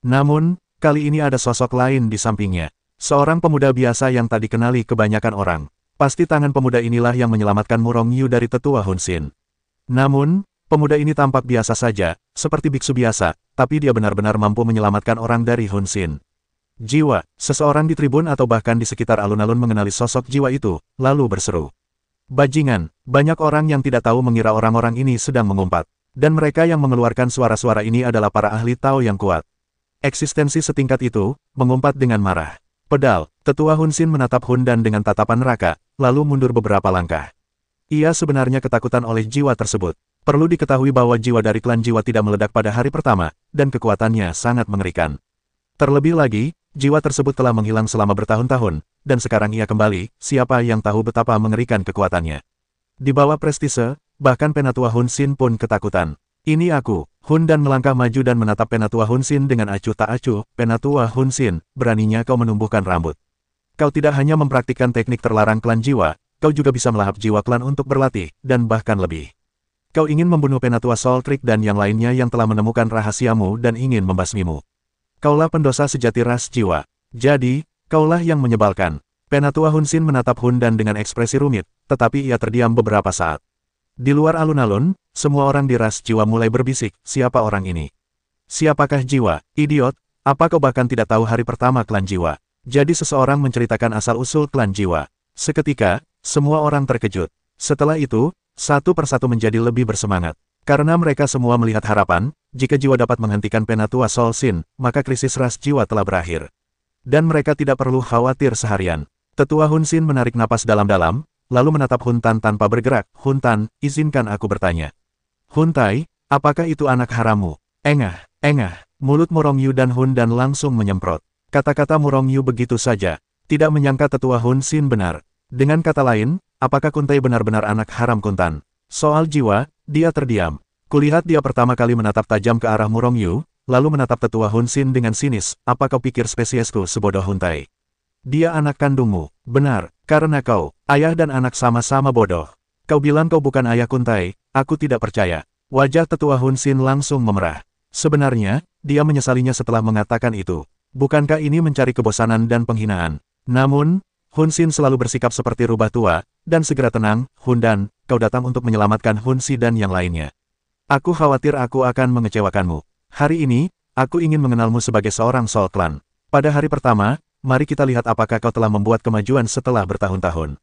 Namun, kali ini ada sosok lain di sampingnya. Seorang pemuda biasa yang tak dikenali kebanyakan orang. Pasti tangan pemuda inilah yang menyelamatkan Murong Yu dari tetua Hun Sin. Namun, pemuda ini tampak biasa saja, seperti biksu biasa, tapi dia benar-benar mampu menyelamatkan orang dari Hun Sin. Jiwa, seseorang di tribun atau bahkan di sekitar alun-alun mengenali sosok jiwa itu, lalu berseru. Bajingan, banyak orang yang tidak tahu mengira orang-orang ini sedang mengumpat. Dan mereka yang mengeluarkan suara-suara ini adalah para ahli Tao yang kuat. Eksistensi setingkat itu, mengumpat dengan marah. Pedal, tetua Hun Sin menatap Hun Dan dengan tatapan neraka, lalu mundur beberapa langkah. Ia sebenarnya ketakutan oleh jiwa tersebut. Perlu diketahui bahwa jiwa dari klan jiwa tidak meledak pada hari pertama, dan kekuatannya sangat mengerikan. Terlebih lagi, jiwa tersebut telah menghilang selama bertahun-tahun, dan sekarang ia kembali, siapa yang tahu betapa mengerikan kekuatannya. Di bawah prestise, bahkan Penatua Hun Sin pun ketakutan. Ini aku. Hun Dan melangkah maju dan menatap Penatua Hun Sin dengan acuh tak acuh. Penatua Hun Sin, beraninya kau menumbuhkan rambut. Kau tidak hanya mempraktikkan teknik terlarang klan jiwa, kau juga bisa melahap jiwa klan untuk berlatih, dan bahkan lebih. Kau ingin membunuh Penatua Soul Creek dan yang lainnya yang telah menemukan rahasiamu dan ingin membasmimu. Kaulah pendosa sejati ras jiwa. Jadi, kaulah yang menyebalkan. Penatua Hun Sin menatap Hun Dan dengan ekspresi rumit, tetapi ia terdiam beberapa saat. Di luar alun-alun, semua orang di ras jiwa mulai berbisik, siapa orang ini? Siapakah jiwa? Idiot, apa kau bahkan tidak tahu hari pertama klan jiwa? Jadi seseorang menceritakan asal-usul klan jiwa. Seketika, semua orang terkejut. Setelah itu, satu persatu menjadi lebih bersemangat. Karena mereka semua melihat harapan, jika jiwa dapat menghentikan Penatua Soul Sin, maka krisis ras jiwa telah berakhir. Dan mereka tidak perlu khawatir seharian. Tetua Hun Sin menarik napas dalam-dalam, lalu menatap Hun Tan tanpa bergerak. Hun Tan, izinkan aku bertanya. Hun Tai, apakah itu anak harammu? Engah, engah. Mulut Murong Yu dan Hun Dan langsung menyemprot. Kata-kata Murong Yu begitu saja. Tidak menyangka tetua Hun Sin benar. Dengan kata lain, apakah Kun Tai benar-benar anak haram Kun Tan? Soal jiwa, dia terdiam. Kulihat dia pertama kali menatap tajam ke arah Murong Yu, lalu menatap tetua Hun Sin dengan sinis. Apa kau pikir spesiesku sebodoh Hun Tai? Dia anak kandungmu. Benar, karena kau, ayah dan anak sama-sama bodoh. Kau bilang kau bukan ayah Kun Tai, aku tidak percaya. Wajah tetua Hun Sin langsung memerah. Sebenarnya, dia menyesalinya setelah mengatakan itu. Bukankah ini mencari kebosanan dan penghinaan? Namun, Hun Sin selalu bersikap seperti rubah tua, dan segera tenang. Hun Dan, kau datang untuk menyelamatkan Hun Si dan yang lainnya. Aku khawatir aku akan mengecewakanmu. Hari ini, aku ingin mengenalmu sebagai seorang Soul Clan. Pada hari pertama, mari kita lihat apakah kau telah membuat kemajuan setelah bertahun-tahun.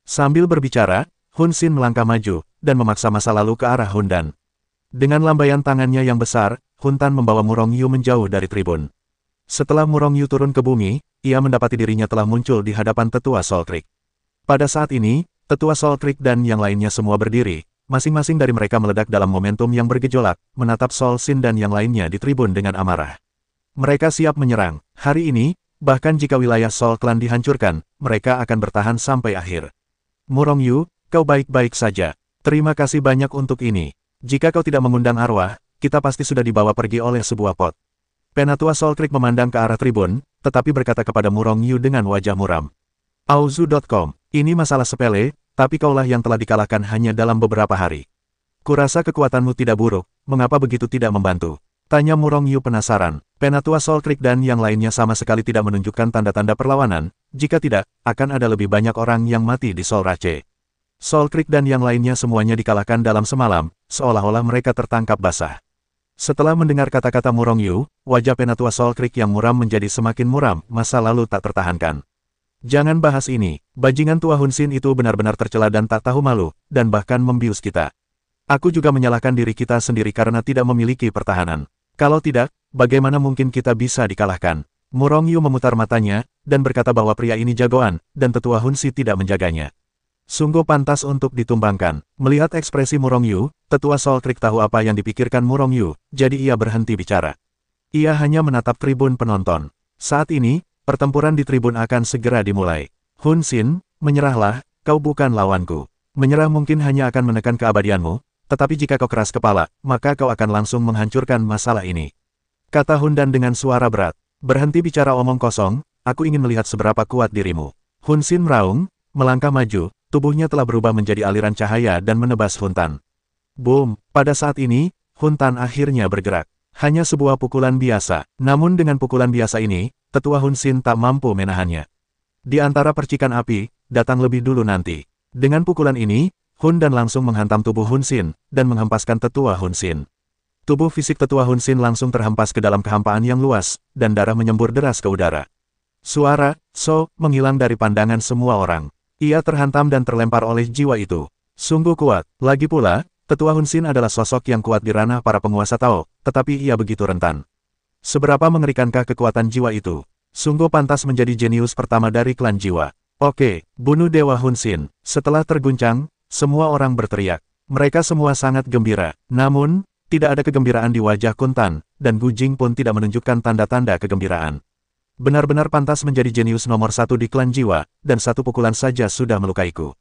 Sambil berbicara, Hun Sin melangkah maju, dan memaksa masa lalu ke arah Hun Dan. Dengan lambaian tangannya yang besar, Hun Tan membawa Murong Yu menjauh dari tribun. Setelah Murong Yu turun ke bumi, ia mendapati dirinya telah muncul di hadapan tetua Soul Creek. Pada saat ini, tetua Soul Creek dan yang lainnya semua berdiri, masing-masing dari mereka meledak dalam momentum yang bergejolak, menatap Soul Sin dan yang lainnya di tribun dengan amarah. Mereka siap menyerang. Hari ini, bahkan jika wilayah Soul Clan dihancurkan, mereka akan bertahan sampai akhir. Murong Yu, kau baik-baik saja. Terima kasih banyak untuk ini. Jika kau tidak mengundang arwah, kita pasti sudah dibawa pergi oleh sebuah pot. Penatua Soul Creek memandang ke arah tribun, tetapi berkata kepada Murong Yu dengan wajah muram. Auzu.com, ini masalah sepele, tapi kaulah yang telah dikalahkan hanya dalam beberapa hari. Kurasa kekuatanmu tidak buruk, mengapa begitu tidak membantu? Tanya Murong Yu penasaran. Penatua Soul Creek dan yang lainnya sama sekali tidak menunjukkan tanda-tanda perlawanan, jika tidak, akan ada lebih banyak orang yang mati di Soul Rache. Soul Creek dan yang lainnya semuanya dikalahkan dalam semalam, seolah-olah mereka tertangkap basah. Setelah mendengar kata-kata Murong Yu, wajah Penatua Soul Creek yang muram menjadi semakin muram, masa lalu tak tertahankan. Jangan bahas ini, bajingan tua Hun Xin itu benar-benar tercela dan tak tahu malu, dan bahkan membius kita. Aku juga menyalahkan diri kita sendiri karena tidak memiliki pertahanan. Kalau tidak, bagaimana mungkin kita bisa dikalahkan? Murong Yu memutar matanya, dan berkata bahwa pria ini jagoan, dan tetua Hun Xin tidak menjaganya. Sungguh pantas untuk ditumbangkan. Melihat ekspresi Murong Yu, tetua Soul Creek tahu apa yang dipikirkan Murong Yu, jadi ia berhenti bicara. Ia hanya menatap tribun penonton. Saat ini, pertempuran di tribun akan segera dimulai. Hun Xin, menyerahlah, kau bukan lawanku. Menyerah mungkin hanya akan menekan keabadianmu, tetapi jika kau keras kepala, maka kau akan langsung menghancurkan masalah ini. Kata Hun Dan dengan suara berat. Berhenti bicara omong kosong, aku ingin melihat seberapa kuat dirimu. Hun Xin meraung, melangkah maju, tubuhnya telah berubah menjadi aliran cahaya dan menebas Hun Tan. Boom, pada saat ini, Hun Tan akhirnya bergerak. Hanya sebuah pukulan biasa, namun dengan pukulan biasa ini, tetua Hun Xin tak mampu menahannya. Di antara percikan api, datang lebih dulu nanti. Dengan pukulan ini, Hun Dan langsung menghantam tubuh Hun Xin, dan menghempaskan tetua Hun Xin. Tubuh fisik tetua Hun Xin langsung terhempas ke dalam kehampaan yang luas, dan darah menyembur deras ke udara. Suara, "So," menghilang dari pandangan semua orang. Ia terhantam dan terlempar oleh jiwa itu. Sungguh kuat. Lagi pula, tetua Hun Xin adalah sosok yang kuat di ranah para penguasa Tao, tetapi ia begitu rentan. Seberapa mengerikankah kekuatan jiwa itu? Sungguh pantas menjadi jenius pertama dari klan jiwa. Oke, bunuh Dewa Hun Xin. Setelah terguncang, semua orang berteriak. Mereka semua sangat gembira. Namun, tidak ada kegembiraan di wajah Kun Tan, dan Gu Jing pun tidak menunjukkan tanda-tanda kegembiraan. Benar-benar pantas menjadi jenius nomor satu di klan jiwa, dan satu pukulan saja sudah melukaiku.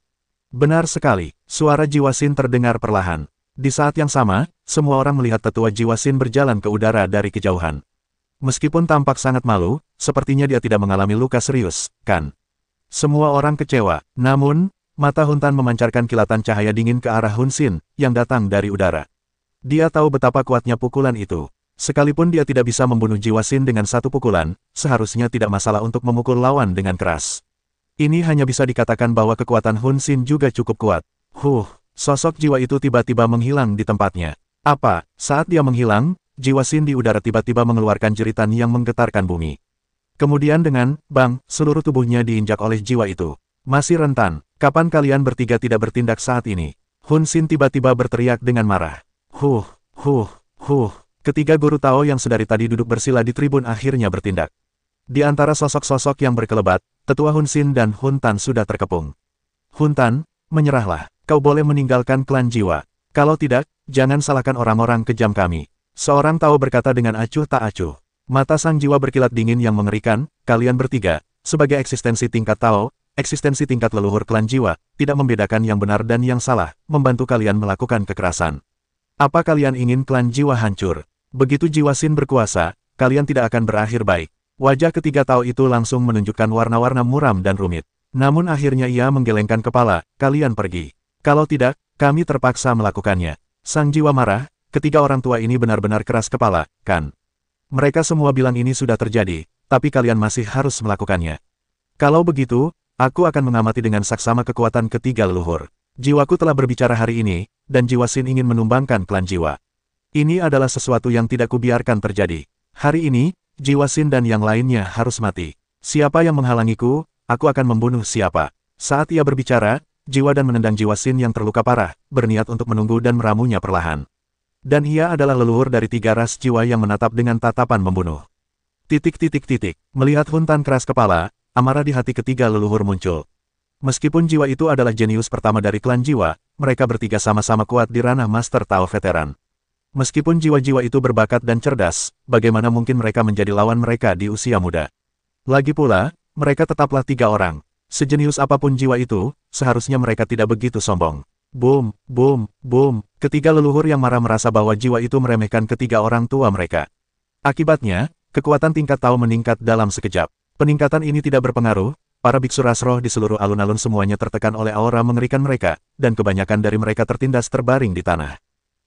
Benar sekali, suara Jiwa Xin terdengar perlahan. Di saat yang sama, semua orang melihat tetua Jiwa Xin berjalan ke udara dari kejauhan. Meskipun tampak sangat malu, sepertinya dia tidak mengalami luka serius, kan? Semua orang kecewa, namun, mata Hun Tan memancarkan kilatan cahaya dingin ke arah Hun Xin, yang datang dari udara. Dia tahu betapa kuatnya pukulan itu. Sekalipun dia tidak bisa membunuh Jiwa Xin dengan satu pukulan, seharusnya tidak masalah untuk memukul lawan dengan keras. Ini hanya bisa dikatakan bahwa kekuatan Hun Xin juga cukup kuat. Sosok jiwa itu tiba-tiba menghilang di tempatnya. Apa? Saat dia menghilang, Jiwa Xin di udara tiba-tiba mengeluarkan jeritan yang menggetarkan bumi. Kemudian dengan bang, seluruh tubuhnya diinjak oleh jiwa itu. Masih rentan, kapan kalian bertiga tidak bertindak saat ini? Hun Xin tiba-tiba berteriak dengan marah. Ketiga guru Tao yang sedari tadi duduk bersila di tribun akhirnya bertindak. Di antara sosok-sosok yang berkelebat, tetua Hun Xin dan Hun Tan sudah terkepung. Hun Tan, menyerahlah. Kau boleh meninggalkan klan jiwa. Kalau tidak, jangan salahkan orang-orang kejam kami. Seorang Tao berkata dengan acuh tak acuh. Mata sang jiwa berkilat dingin yang mengerikan. Kalian bertiga, sebagai eksistensi tingkat Tao, eksistensi tingkat leluhur klan jiwa, tidak membedakan yang benar dan yang salah, membantu kalian melakukan kekerasan. Apa kalian ingin klan jiwa hancur? Begitu Jiwa Xin berkuasa, kalian tidak akan berakhir baik. Wajah ketiga Tao itu langsung menunjukkan warna-warna muram dan rumit. Namun akhirnya ia menggelengkan kepala, kalian pergi. Kalau tidak, kami terpaksa melakukannya. Sang jiwa marah, ketiga orang tua ini benar-benar keras kepala, kan? Mereka semua bilang ini sudah terjadi, tapi kalian masih harus melakukannya. Kalau begitu, aku akan mengamati dengan saksama kekuatan ketiga leluhur. Jiwaku telah berbicara hari ini, dan Jiwa Xin ingin menumbangkan klan jiwa. Ini adalah sesuatu yang tidak kubiarkan terjadi. Hari ini, Jiwa Xin dan yang lainnya harus mati. Siapa yang menghalangiku, aku akan membunuh siapa. Saat ia berbicara, jiwa dan menendang Jiwa Xin yang terluka parah, berniat untuk menunggu dan meramunya perlahan. Dan ia adalah leluhur dari tiga ras jiwa yang menatap dengan tatapan membunuh. Melihat Hun Tan keras kepala, amarah di hati ketiga leluhur muncul. Meskipun jiwa itu adalah jenius pertama dari klan jiwa, mereka bertiga sama-sama kuat di ranah Master Tao veteran. Meskipun jiwa-jiwa itu berbakat dan cerdas, bagaimana mungkin mereka menjadi lawan mereka di usia muda? Lagi pula, mereka tetaplah tiga orang. Sejenius apapun jiwa itu, seharusnya mereka tidak begitu sombong. Boom, boom, boom. Ketiga leluhur yang marah merasa bahwa jiwa itu meremehkan ketiga orang tua mereka. Akibatnya, kekuatan tingkat Tao meningkat dalam sekejap. Peningkatan ini tidak berpengaruh, para biksu ras roh di seluruh alun-alun semuanya tertekan oleh aura mengerikan mereka, dan kebanyakan dari mereka tertindas terbaring di tanah.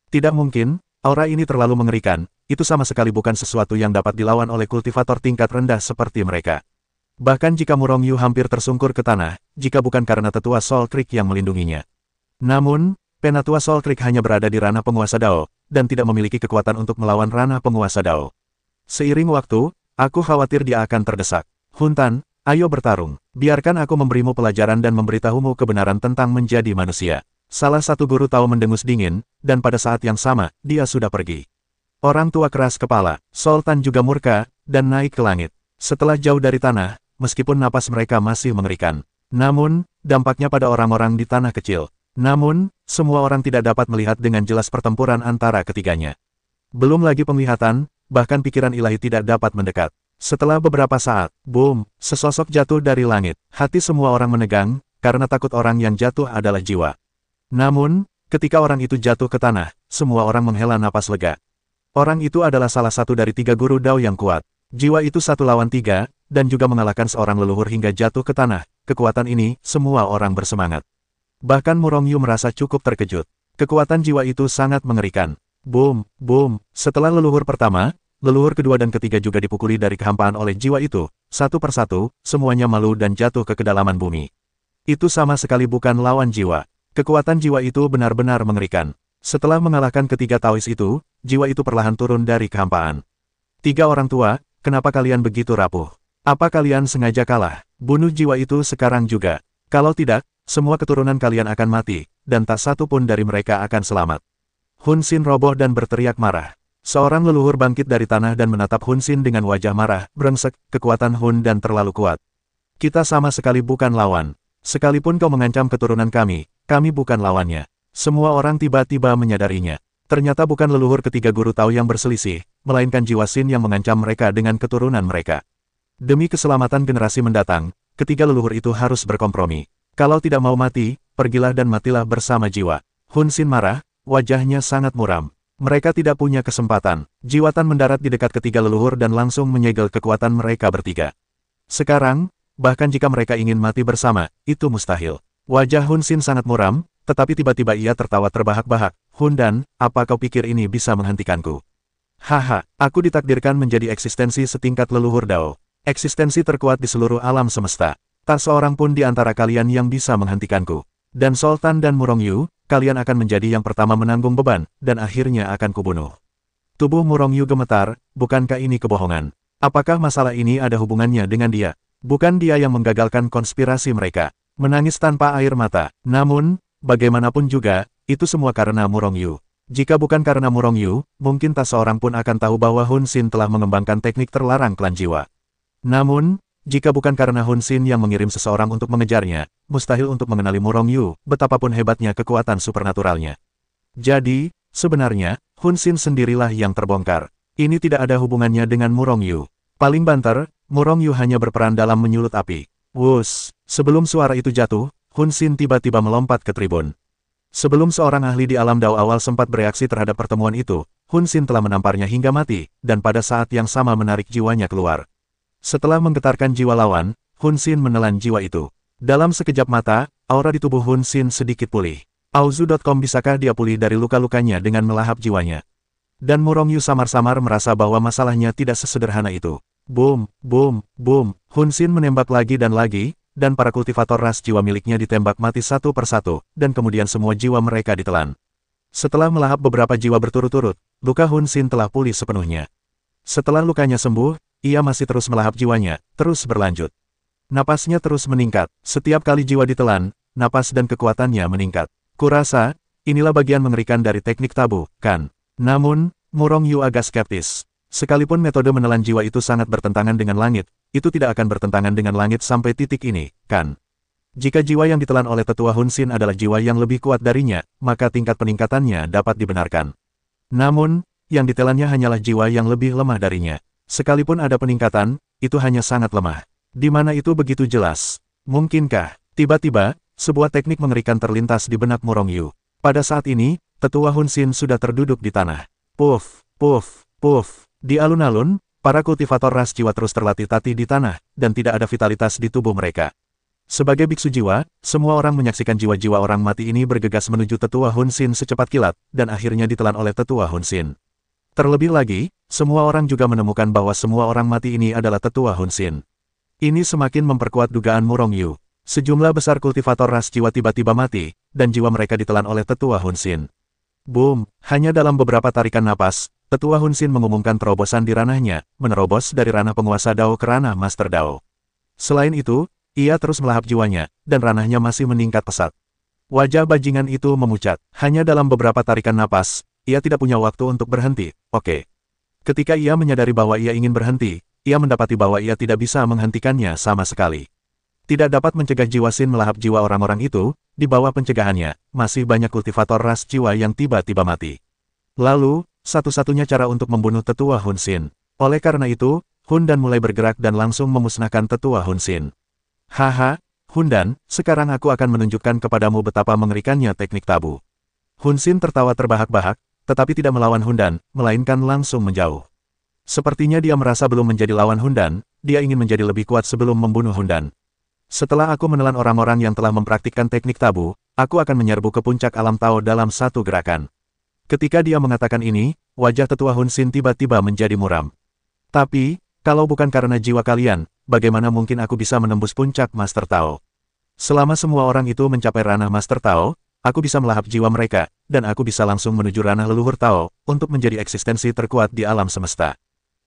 Tidak mungkin, aura ini terlalu mengerikan, itu sama sekali bukan sesuatu yang dapat dilawan oleh kultivator tingkat rendah seperti mereka. Bahkan jika Murong Yu hampir tersungkur ke tanah, jika bukan karena tetua Soul Creek yang melindunginya. Namun, Penatua Soul Creek hanya berada di ranah penguasa Dao, dan tidak memiliki kekuatan untuk melawan ranah penguasa Dao. Seiring waktu, aku khawatir dia akan terdesak. Huntan, ayo bertarung. Biarkan aku memberimu pelajaran dan memberitahumu kebenaran tentang menjadi manusia. Salah satu guru Tao mendengus dingin, dan pada saat yang sama, dia sudah pergi. Orang tua keras kepala, Sultan juga murka, dan naik ke langit. Setelah jauh dari tanah, meskipun napas mereka masih mengerikan. Namun, dampaknya pada orang-orang di tanah kecil. Namun, semua orang tidak dapat melihat dengan jelas pertempuran antara ketiganya. Belum lagi penglihatan, bahkan pikiran ilahi tidak dapat mendekat. Setelah beberapa saat, boom, sesosok jatuh dari langit. Hati semua orang menegang, karena takut orang yang jatuh adalah jiwa. Namun, ketika orang itu jatuh ke tanah, semua orang menghela napas lega. Orang itu adalah salah satu dari 3 guru Dao yang kuat. Jiwa itu 1 lawan 3, dan juga mengalahkan seorang leluhur hingga jatuh ke tanah. Kekuatan ini, semua orang bersemangat. Bahkan Murong Yu merasa cukup terkejut. Kekuatan jiwa itu sangat mengerikan. Boom, boom, setelah leluhur pertama, leluhur kedua dan ketiga juga dipukuli dari kehampaan oleh jiwa itu. Satu persatu, semuanya malu dan jatuh ke kedalaman bumi. Itu sama sekali bukan lawan jiwa. Kekuatan jiwa itu benar-benar mengerikan. Setelah mengalahkan ketiga Taois itu, jiwa itu perlahan turun dari kehampaan. 3 orang tua, kenapa kalian begitu rapuh? Apa kalian sengaja kalah? Bunuh jiwa itu sekarang juga. Kalau tidak, semua keturunan kalian akan mati, dan tak satu pun dari mereka akan selamat. Hun Xin roboh dan berteriak marah. Seorang leluhur bangkit dari tanah dan menatap Hun Xin dengan wajah marah, brengsek, kekuatan Hun dan terlalu kuat. Kita sama sekali bukan lawan. Sekalipun kau mengancam keturunan kami bukan lawannya. Semua orang tiba-tiba menyadarinya. Ternyata bukan leluhur ketiga guru Tao yang berselisih, melainkan jiwa Xin yang mengancam mereka dengan keturunan mereka. Demi keselamatan generasi mendatang, ketiga leluhur itu harus berkompromi. Kalau tidak mau mati, pergilah dan matilah bersama jiwa. Hun Xin marah, wajahnya sangat muram. Mereka tidak punya kesempatan. Jiwatan mendarat di dekat ketiga leluhur dan langsung menyegel kekuatan mereka bertiga. Sekarang, bahkan jika mereka ingin mati bersama, itu mustahil. Wajah Hun Xin sangat muram, tetapi tiba-tiba ia tertawa terbahak-bahak. Hundan, apa kau pikir ini bisa menghentikanku? Haha, aku ditakdirkan menjadi eksistensi setingkat leluhur Dao. Eksistensi terkuat di seluruh alam semesta. Tak seorang pun di antara kalian yang bisa menghentikanku. Dan Sultan dan Murong Yu, kalian akan menjadi yang pertama menanggung beban, dan akhirnya akan kubunuh. Tubuh Murong Yu gemetar, bukankah ini kebohongan? Apakah masalah ini ada hubungannya dengan dia? Bukan dia yang menggagalkan konspirasi mereka. Menangis tanpa air mata. Namun, bagaimanapun juga, itu semua karena Murong Yu. Jika bukan karena Murong Yu, mungkin tak seorang pun akan tahu bahwa Hun Xin telah mengembangkan teknik terlarang klan jiwa. Namun, jika bukan karena Hun Xin yang mengirim seseorang untuk mengejarnya, mustahil untuk mengenali Murong Yu, betapapun hebatnya kekuatan supernaturalnya. Jadi, sebenarnya, Hun Xin sendirilah yang terbongkar. Ini tidak ada hubungannya dengan Murong Yu. Paling banter, Murong Yu hanya berperan dalam menyulut api. Wus, sebelum suara itu jatuh, Hun Xin tiba-tiba melompat ke tribun. Sebelum seorang ahli di alam Dao awal sempat bereaksi terhadap pertemuan itu, Hun Xin telah menamparnya hingga mati, dan pada saat yang sama menarik jiwanya keluar. Setelah menggetarkan jiwa lawan, Hun Xin menelan jiwa itu. Dalam sekejap mata, aura di tubuh Hun Xin sedikit pulih. Auzu.com bisakah dia pulih dari luka-lukanya dengan melahap jiwanya? Dan Murong Yu samar-samar merasa bahwa masalahnya tidak sesederhana itu. Boom, boom, boom, Hun Xin menembak lagi, dan para kultivator ras jiwa miliknya ditembak mati satu persatu, dan kemudian semua jiwa mereka ditelan. Setelah melahap beberapa jiwa berturut-turut, luka Hun Xin telah pulih sepenuhnya. Setelah lukanya sembuh, ia masih terus melahap jiwanya, terus berlanjut. Napasnya terus meningkat, setiap kali jiwa ditelan, napas dan kekuatannya meningkat. Kurasa, inilah bagian mengerikan dari teknik tabu, kan? Namun, Murong Yu agak skeptis. Sekalipun metode menelan jiwa itu sangat bertentangan dengan langit, itu tidak akan bertentangan dengan langit sampai titik ini, kan? Jika jiwa yang ditelan oleh tetua Hun Xin adalah jiwa yang lebih kuat darinya, maka tingkat peningkatannya dapat dibenarkan. Namun, yang ditelannya hanyalah jiwa yang lebih lemah darinya. Sekalipun ada peningkatan, itu hanya sangat lemah. Di mana itu begitu jelas? Mungkinkah? Tiba-tiba, sebuah teknik mengerikan terlintas di benak Murong Yu. Pada saat ini, tetua Hun Xin sudah terduduk di tanah. Puff, puff, puff. Di alun-alun, para kultivator ras jiwa terus terlatih-tatih di tanah, dan tidak ada vitalitas di tubuh mereka. Sebagai biksu jiwa, semua orang menyaksikan jiwa-jiwa orang mati ini bergegas menuju tetua Hun Sin secepat kilat, dan akhirnya ditelan oleh tetua Hun Sin. Terlebih lagi, semua orang juga menemukan bahwa semua orang mati ini adalah tetua Hun Sin. Ini semakin memperkuat dugaan Murong Yu. Sejumlah besar kultivator ras jiwa tiba-tiba mati, dan jiwa mereka ditelan oleh tetua Hun Sin. Boom! Hanya dalam beberapa tarikan napas, tetua Hun Sin mengumumkan terobosan di ranahnya, menerobos dari ranah penguasa Dao ke ranah Master Dao. Selain itu, ia terus melahap jiwanya, dan ranahnya masih meningkat pesat. Wajah bajingan itu memucat. Hanya dalam beberapa tarikan napas, ia tidak punya waktu untuk berhenti. Oke. Ketika ia menyadari bahwa ia ingin berhenti, ia mendapati bahwa ia tidak bisa menghentikannya sama sekali. Tidak dapat mencegah jiwa Sin melahap jiwa orang-orang itu, di bawah pencegahannya, masih banyak kultivator ras jiwa yang tiba-tiba mati. Lalu, satu-satunya cara untuk membunuh tetua Hun Sin. Oleh karena itu, Hundan mulai bergerak dan langsung memusnahkan tetua Hun Sin. Haha, Hundan, sekarang aku akan menunjukkan kepadamu betapa mengerikannya teknik tabu. Hun Sin tertawa terbahak-bahak, tetapi tidak melawan Hundan, melainkan langsung menjauh. Sepertinya dia merasa belum menjadi lawan Hundan, dia ingin menjadi lebih kuat sebelum membunuh Hundan. Setelah aku menelan orang-orang yang telah mempraktikkan teknik tabu, aku akan menyerbu ke puncak alam Tao dalam satu gerakan. Ketika dia mengatakan ini, wajah tetua Hun Sin tiba-tiba menjadi muram. Tapi, kalau bukan karena jiwa kalian, bagaimana mungkin aku bisa menembus puncak Master Tao? Selama semua orang itu mencapai ranah Master Tao, aku bisa melahap jiwa mereka, dan aku bisa langsung menuju ranah leluhur Tao, untuk menjadi eksistensi terkuat di alam semesta.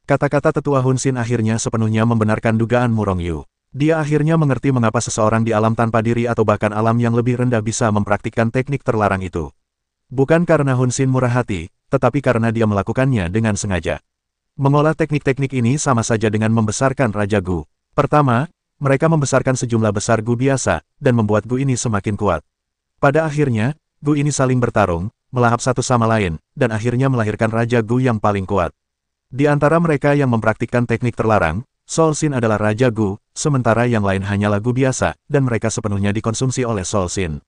Kata-kata tetua Hun Sin akhirnya sepenuhnya membenarkan dugaan Murong Yu. Dia akhirnya mengerti mengapa seseorang di alam tanpa diri atau bahkan alam yang lebih rendah bisa mempraktikkan teknik terlarang itu. Bukan karena Hun Sin murah hati, tetapi karena dia melakukannya dengan sengaja. Mengolah teknik-teknik ini sama saja dengan membesarkan Raja Gu. Pertama, mereka membesarkan sejumlah besar Gu biasa, dan membuat Gu ini semakin kuat. Pada akhirnya, Gu ini saling bertarung, melahap satu sama lain, dan akhirnya melahirkan Raja Gu yang paling kuat. Di antara mereka yang mempraktikkan teknik terlarang, Sol Sin adalah Raja Gu, sementara yang lain hanyalah Gu biasa, dan mereka sepenuhnya dikonsumsi oleh Sol Sin.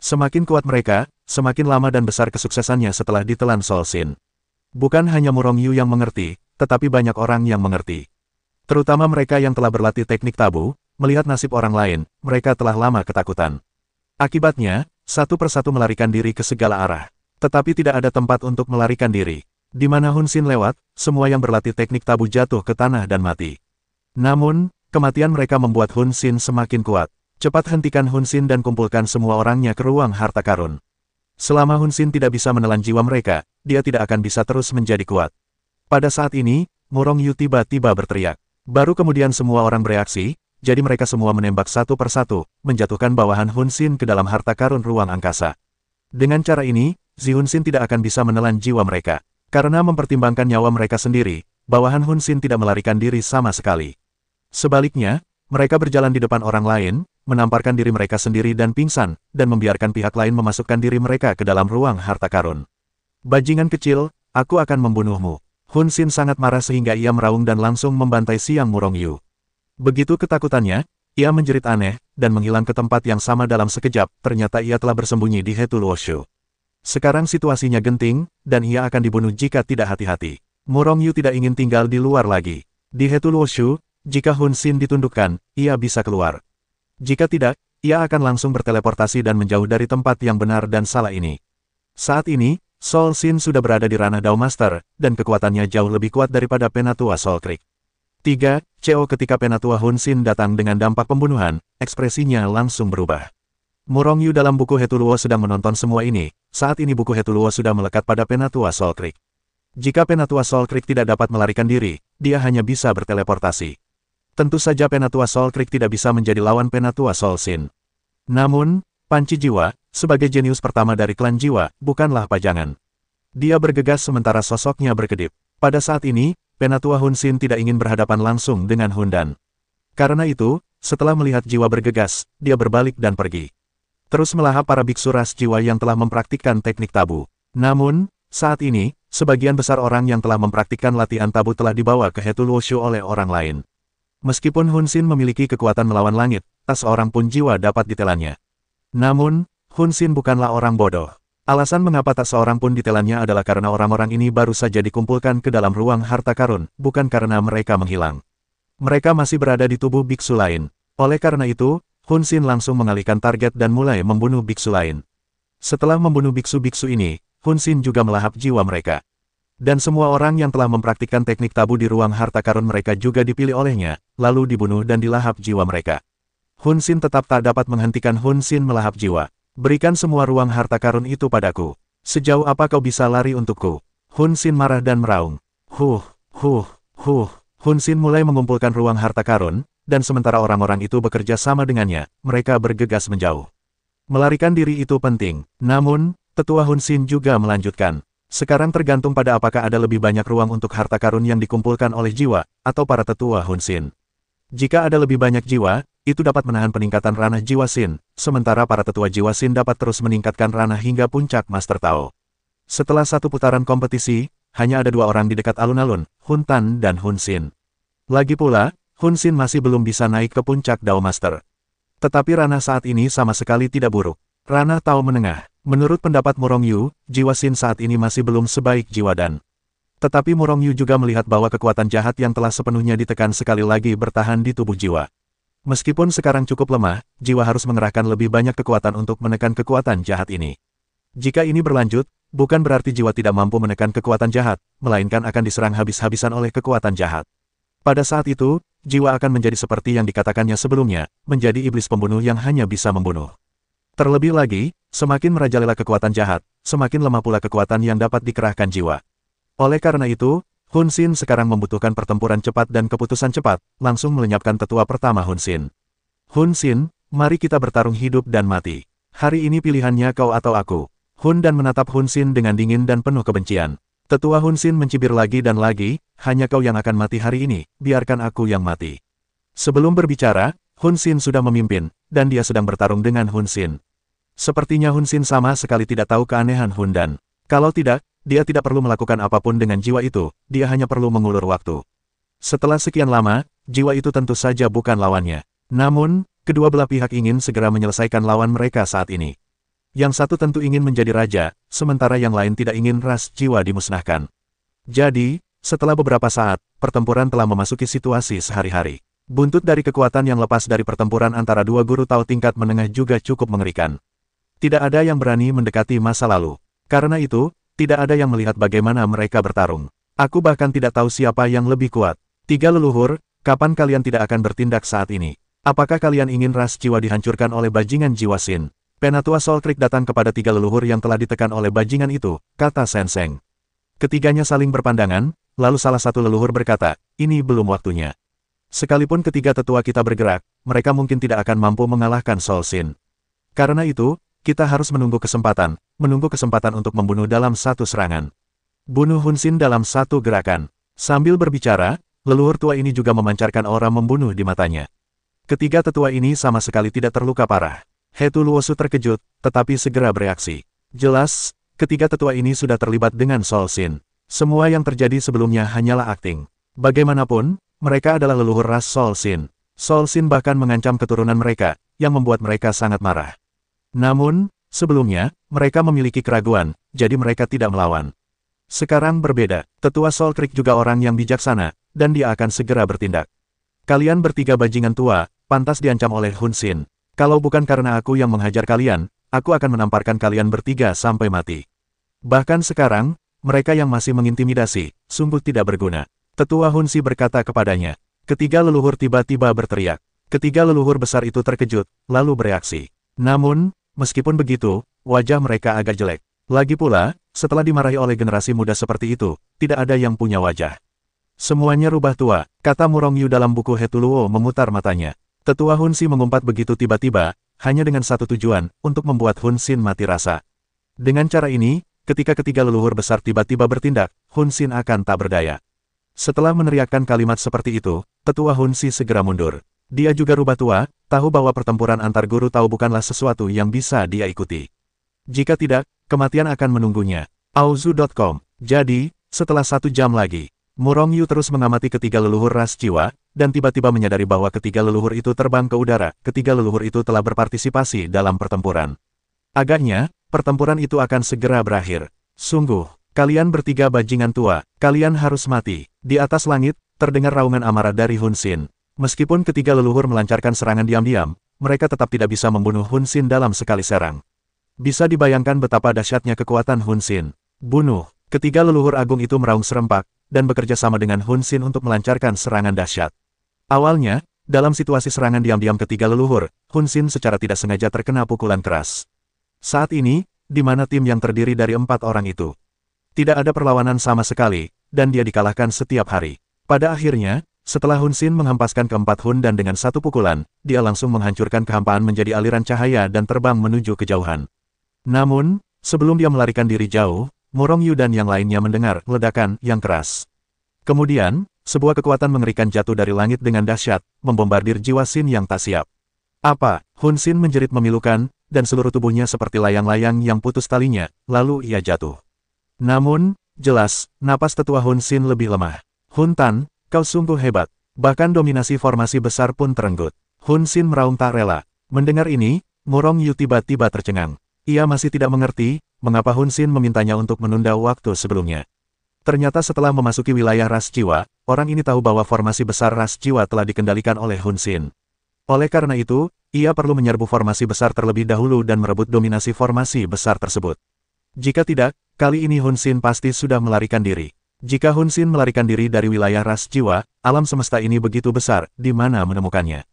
Semakin kuat mereka, semakin lama dan besar kesuksesannya setelah ditelan Sol Sin. Bukan hanya Murong Yu yang mengerti, tetapi banyak orang yang mengerti. Terutama mereka yang telah berlatih teknik tabu, melihat nasib orang lain, mereka telah lama ketakutan. Akibatnya, satu persatu melarikan diri ke segala arah. Tetapi tidak ada tempat untuk melarikan diri. Di mana Hun Sin lewat, semua yang berlatih teknik tabu jatuh ke tanah dan mati. Namun, kematian mereka membuat Hun Sin semakin kuat. Cepat hentikan Hun Sin dan kumpulkan semua orangnya ke ruang harta karun. Selama Hun Sin tidak bisa menelan jiwa mereka, dia tidak akan bisa terus menjadi kuat. Pada saat ini, Murong Yu tiba-tiba berteriak. Baru kemudian semua orang bereaksi, jadi mereka semua menembak satu persatu, menjatuhkan bawahan Hun Sin ke dalam harta karun ruang angkasa. Dengan cara ini, Zi Hun Sin tidak akan bisa menelan jiwa mereka. Karena mempertimbangkan nyawa mereka sendiri, bawahan Hun Sin tidak melarikan diri sama sekali. Sebaliknya, mereka berjalan di depan orang lain, menamparkan diri mereka sendiri dan pingsan, dan membiarkan pihak lain memasukkan diri mereka ke dalam ruang harta karun. Bajingan kecil, aku akan membunuhmu. Hun Sin sangat marah sehingga ia meraung dan langsung membantai Siang Murong Yu. Begitu ketakutannya, ia menjerit aneh, dan menghilang ke tempat yang sama dalam sekejap, ternyata ia telah bersembunyi di Hetu Luoshu. Sekarang situasinya genting, dan ia akan dibunuh jika tidak hati-hati. Murong Yu tidak ingin tinggal di luar lagi. Di Hetu Luoshu, jika Hun Sin ditundukkan, ia bisa keluar. Jika tidak, ia akan langsung berteleportasi dan menjauh dari tempat yang benar dan salah ini. Saat ini, Sol Sin sudah berada di ranah Dao Master, dan kekuatannya jauh lebih kuat daripada Penatua Sol Creek. 3. CO ketika Penatua Hun Sin datang dengan dampak pembunuhan, ekspresinya langsung berubah. Murong Yu dalam buku Hetuluo sedang menonton semua ini, saat ini buku Hetuluo sudah melekat pada Penatua Sol Creek. Jika Penatua Sol Creek tidak dapat melarikan diri, dia hanya bisa berteleportasi. Tentu saja Penatua Sol Creek tidak bisa menjadi lawan Penatua Sol Sin. Namun, Panci Jiwa, sebagai jenius pertama dari klan jiwa, bukanlah pajangan. Dia bergegas sementara sosoknya berkedip. Pada saat ini, Penatua Hun Sin tidak ingin berhadapan langsung dengan Hundan. Karena itu, setelah melihat jiwa bergegas, dia berbalik dan pergi. Terus melahap para biksu ras jiwa yang telah mempraktikkan teknik tabu. Namun, saat ini, sebagian besar orang yang telah mempraktikkan latihan tabu telah dibawa ke Hetu Luoshu oleh orang lain. Meskipun Hun Sin memiliki kekuatan melawan langit, tak seorang pun jiwa dapat ditelannya. Namun, Hun Sin bukanlah orang bodoh. Alasan mengapa tak seorang pun ditelannya adalah karena orang-orang ini baru saja dikumpulkan ke dalam ruang harta karun, bukan karena mereka menghilang. Mereka masih berada di tubuh biksu lain. Oleh karena itu, Hun Xin langsung mengalihkan target dan mulai membunuh biksu lain. Setelah membunuh biksu-biksu ini, Hun Xin juga melahap jiwa mereka. Dan semua orang yang telah mempraktikkan teknik tabu di ruang harta karun mereka juga dipilih olehnya, lalu dibunuh dan dilahap jiwa mereka. Hun Xin tetap tak dapat menghentikan Hun Xin melahap jiwa. Berikan semua ruang harta karun itu padaku. Sejauh apa kau bisa lari untukku? Hun Xin marah dan meraung. Huh. Hun Xin mulai mengumpulkan ruang harta karun, dan sementara orang-orang itu bekerja sama dengannya, mereka bergegas menjauh. Melarikan diri itu penting, namun, tetua Hun Xin juga melanjutkan. Sekarang tergantung pada apakah ada lebih banyak ruang untuk harta karun yang dikumpulkan oleh jiwa, atau para tetua Hun Xin. Jika ada lebih banyak jiwa, itu dapat menahan peningkatan ranah jiwa Xin, sementara para tetua jiwa Xin dapat terus meningkatkan ranah hingga puncak Master Tao. Setelah satu putaran kompetisi, hanya ada dua orang di dekat alun-alun, Hun Tan dan Hun Xin. Lagi pula, Hun Xin masih belum bisa naik ke puncak Dao Master. Tetapi ranah saat ini sama sekali tidak buruk. Ranah Tao menengah. Menurut pendapat Murong Yu, jiwa Xin saat ini masih belum sebaik jiwa Dan. Tetapi Murong Yu juga melihat bahwa kekuatan jahat yang telah sepenuhnya ditekan sekali lagi bertahan di tubuh jiwa. Meskipun sekarang cukup lemah, jiwa harus mengerahkan lebih banyak kekuatan untuk menekan kekuatan jahat ini. Jika ini berlanjut, bukan berarti jiwa tidak mampu menekan kekuatan jahat, melainkan akan diserang habis-habisan oleh kekuatan jahat. Pada saat itu, jiwa akan menjadi seperti yang dikatakannya sebelumnya, menjadi iblis pembunuh yang hanya bisa membunuh. Terlebih lagi, semakin merajalela kekuatan jahat, semakin lemah pula kekuatan yang dapat dikerahkan jiwa. Oleh karena itu, Hun Xin sekarang membutuhkan pertempuran cepat dan keputusan cepat, langsung melenyapkan tetua pertama Hun Xin. Hun Xin, mari kita bertarung hidup dan mati. Hari ini pilihannya kau atau aku. Hun Dan menatap Hun Xin dengan dingin dan penuh kebencian. Tetua Hun Xin mencibir lagi dan lagi, hanya kau yang akan mati hari ini, biarkan aku yang mati. Sebelum berbicara, Hun Xin sudah memimpin, dan dia sedang bertarung dengan Hun Xin. Sepertinya Hun Xin sama sekali tidak tahu keanehan Hun Dan. Kalau tidak, dia tidak perlu melakukan apapun dengan jiwa itu, dia hanya perlu mengulur waktu. Setelah sekian lama, jiwa itu tentu saja bukan lawannya. Namun, kedua belah pihak ingin segera menyelesaikan lawan mereka saat ini. Yang satu tentu ingin menjadi raja, sementara yang lain tidak ingin ras jiwa dimusnahkan. Jadi, setelah beberapa saat, pertempuran telah memasuki situasi sehari-hari. Buntut dari kekuatan yang lepas dari pertempuran antara dua guru Tao tingkat menengah juga cukup mengerikan. Tidak ada yang berani mendekati masa lalu. Karena itu, tidak ada yang melihat bagaimana mereka bertarung. Aku bahkan tidak tahu siapa yang lebih kuat. Tiga leluhur, kapan kalian tidak akan bertindak saat ini? Apakah kalian ingin ras jiwa dihancurkan oleh bajingan jiwa Xin? Penatua Soul Creek datang kepada tiga leluhur yang telah ditekan oleh bajingan itu, kata Senseng. Ketiganya saling berpandangan, lalu salah satu leluhur berkata, ini belum waktunya. Sekalipun ketiga tetua kita bergerak, mereka mungkin tidak akan mampu mengalahkan Soul Xin. Karena itu, kita harus menunggu kesempatan untuk membunuh dalam satu serangan. Bunuh Hun Xin dalam satu gerakan. Sambil berbicara, leluhur tua ini juga memancarkan aura membunuh di matanya. Ketiga tetua ini sama sekali tidak terluka parah. Hetu Luosu terkejut, tetapi segera bereaksi. Jelas, ketiga tetua ini sudah terlibat dengan Soul Xin. Semua yang terjadi sebelumnya hanyalah akting. Bagaimanapun, mereka adalah leluhur ras Soul Xin. Soul Xin bahkan mengancam keturunan mereka, yang membuat mereka sangat marah. Namun, sebelumnya, mereka memiliki keraguan, jadi mereka tidak melawan. Sekarang berbeda, tetua Soul Creek juga orang yang bijaksana, dan dia akan segera bertindak. Kalian bertiga bajingan tua, pantas diancam oleh Hun Xin. Kalau bukan karena aku yang menghajar kalian, aku akan menamparkan kalian bertiga sampai mati. Bahkan sekarang, mereka yang masih mengintimidasi, sungguh tidak berguna. Tetua Hun Xin berkata kepadanya. Ketiga leluhur tiba-tiba berteriak. Ketiga leluhur besar itu terkejut, lalu bereaksi. Namun, meskipun begitu, wajah mereka agak jelek. Lagi pula, setelah dimarahi oleh generasi muda seperti itu, tidak ada yang punya wajah. Semuanya rubah tua, kata Murong Yu dalam buku Hetu Luo memutar matanya. Tetua Hun Xin mengumpat begitu tiba-tiba, hanya dengan satu tujuan, untuk membuat Hun Xin mati rasa. Dengan cara ini, ketika ketiga leluhur besar tiba-tiba bertindak, Hun Xin akan tak berdaya. Setelah meneriakkan kalimat seperti itu, tetua Hun Xin segera mundur. Dia juga rubah tua, tahu bahwa pertempuran antar guru tahu bukanlah sesuatu yang bisa dia ikuti. Jika tidak, kematian akan menunggunya. Auzu.com. Jadi, setelah 1 jam lagi, Murong Yu terus mengamati ketiga leluhur ras jiwa, dan tiba-tiba menyadari bahwa ketiga leluhur itu terbang ke udara, ketiga leluhur itu telah berpartisipasi dalam pertempuran. Agaknya, pertempuran itu akan segera berakhir. Sungguh, kalian bertiga bajingan tua, kalian harus mati. Di atas langit, terdengar raungan amarah dari Hun Xin. Meskipun ketiga leluhur melancarkan serangan diam-diam, mereka tetap tidak bisa membunuh Hun Xin dalam sekali serang. Bisa dibayangkan betapa dahsyatnya kekuatan Hun Xin. Bunuh. Ketiga leluhur agung itu meraung serempak, dan bekerja sama dengan Hun Xin untuk melancarkan serangan dahsyat. Awalnya, dalam situasi serangan diam-diam ketiga leluhur, Hun Xin secara tidak sengaja terkena pukulan keras. Saat ini, di mana tim yang terdiri dari 4 orang itu? Tidak ada perlawanan sama sekali, dan dia dikalahkan setiap hari. Pada akhirnya, setelah Hun Xin menghempaskan keempat Hun dan dengan satu pukulan, dia langsung menghancurkan kehampaan menjadi aliran cahaya dan terbang menuju kejauhan. Namun, sebelum dia melarikan diri jauh, Murong Yu dan yang lainnya mendengar ledakan yang keras. Kemudian, sebuah kekuatan mengerikan jatuh dari langit dengan dahsyat, membombardir jiwa Xin yang tak siap. Apa? Hun Xin menjerit memilukan, dan seluruh tubuhnya seperti layang-layang yang putus talinya, lalu ia jatuh. Namun, jelas, napas tetua Hun Xin lebih lemah. Hun Tan, kau sungguh hebat. Bahkan dominasi formasi besar pun terenggut. Hun Xin meraung tak rela. Mendengar ini, Murong Yu tiba-tiba tercengang. Ia masih tidak mengerti, mengapa Hun Xin memintanya untuk menunda waktu sebelumnya. Ternyata setelah memasuki wilayah ras jiwa, orang ini tahu bahwa formasi besar ras jiwa telah dikendalikan oleh Hun Xin. Oleh karena itu, ia perlu menyerbu formasi besar terlebih dahulu dan merebut dominasi formasi besar tersebut. Jika tidak, kali ini Hun Xin pasti sudah melarikan diri. Jika Hun Xin melarikan diri dari wilayah ras jiwa, alam semesta ini begitu besar, di mana menemukannya.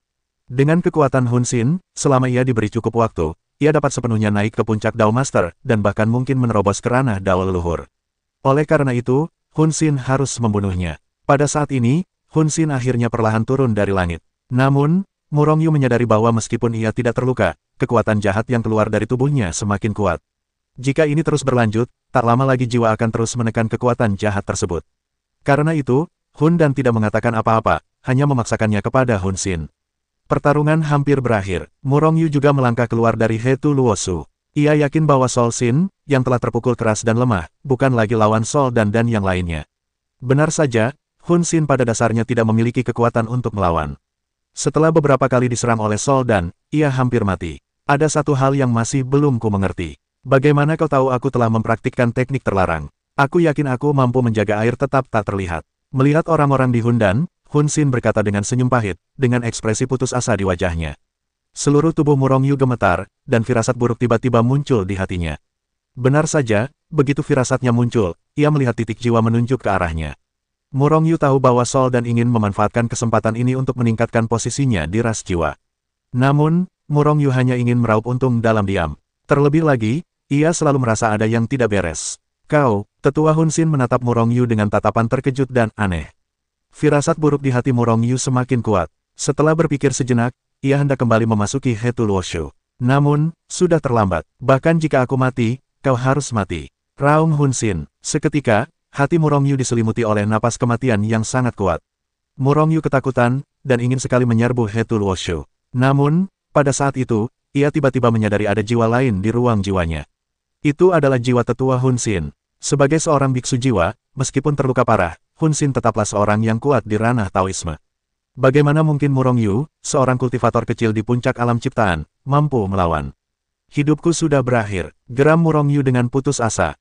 Dengan kekuatan Hun Xin, selama ia diberi cukup waktu, ia dapat sepenuhnya naik ke puncak Dao Master, dan bahkan mungkin menerobos ke ranah Dao leluhur. Oleh karena itu, Hun Xin harus membunuhnya. Pada saat ini, Hun Xin akhirnya perlahan turun dari langit. Namun, Murong Yu menyadari bahwa meskipun ia tidak terluka, kekuatan jahat yang keluar dari tubuhnya semakin kuat. Jika ini terus berlanjut, tak lama lagi jiwa akan terus menekan kekuatan jahat tersebut. Karena itu, Hun Dan tidak mengatakan apa-apa, hanya memaksakannya kepada Hun Xin. Pertarungan hampir berakhir. Murong Yu juga melangkah keluar dari Hetu Luosu. Ia yakin bahwa Sol Xin, yang telah terpukul keras dan lemah, bukan lagi lawan Sol Dan yang lainnya. Benar saja, Hun Xin pada dasarnya tidak memiliki kekuatan untuk melawan. Setelah beberapa kali diserang oleh Sol Dan, ia hampir mati. Ada satu hal yang masih belum ku mengerti. Bagaimana kau tahu aku telah mempraktikkan teknik terlarang? Aku yakin aku mampu menjaga air tetap tak terlihat. Melihat orang-orang di Hundan, Hun Xin berkata dengan senyum pahit, dengan ekspresi putus asa di wajahnya. Seluruh tubuh Murong Yu gemetar, dan firasat buruk tiba-tiba muncul di hatinya. Benar saja, begitu firasatnya muncul, ia melihat titik jiwa menunjuk ke arahnya. Murong Yu tahu bahwa Sol Dan ingin memanfaatkan kesempatan ini untuk meningkatkan posisinya di ras jiwa. Namun, Murong Yu hanya ingin meraup untung dalam diam. Terlebih lagi, ia selalu merasa ada yang tidak beres. Kau, tetua Hun Xin menatap Murong Yu dengan tatapan terkejut dan aneh. Firasat buruk di hati Murong Yu semakin kuat. Setelah berpikir sejenak, ia hendak kembali memasuki Hetu Luoshu. Namun, sudah terlambat. Bahkan jika aku mati, kau harus mati. Raung Hun Xin. Seketika, hati Murong Yu diselimuti oleh napas kematian yang sangat kuat. Murong Yu ketakutan, dan ingin sekali menyerbu Hetu Luoshu. Namun, pada saat itu, ia tiba-tiba menyadari ada jiwa lain di ruang jiwanya. Itu adalah jiwa tetua Hun Xin. Sebagai seorang biksu jiwa, meskipun terluka parah, Hun Xin tetaplah seorang yang kuat di ranah Taoisme. Bagaimana mungkin Murong Yu, seorang kultivator kecil di puncak alam ciptaan, mampu melawan? Hidupku sudah berakhir, geram Murong Yu dengan putus asa.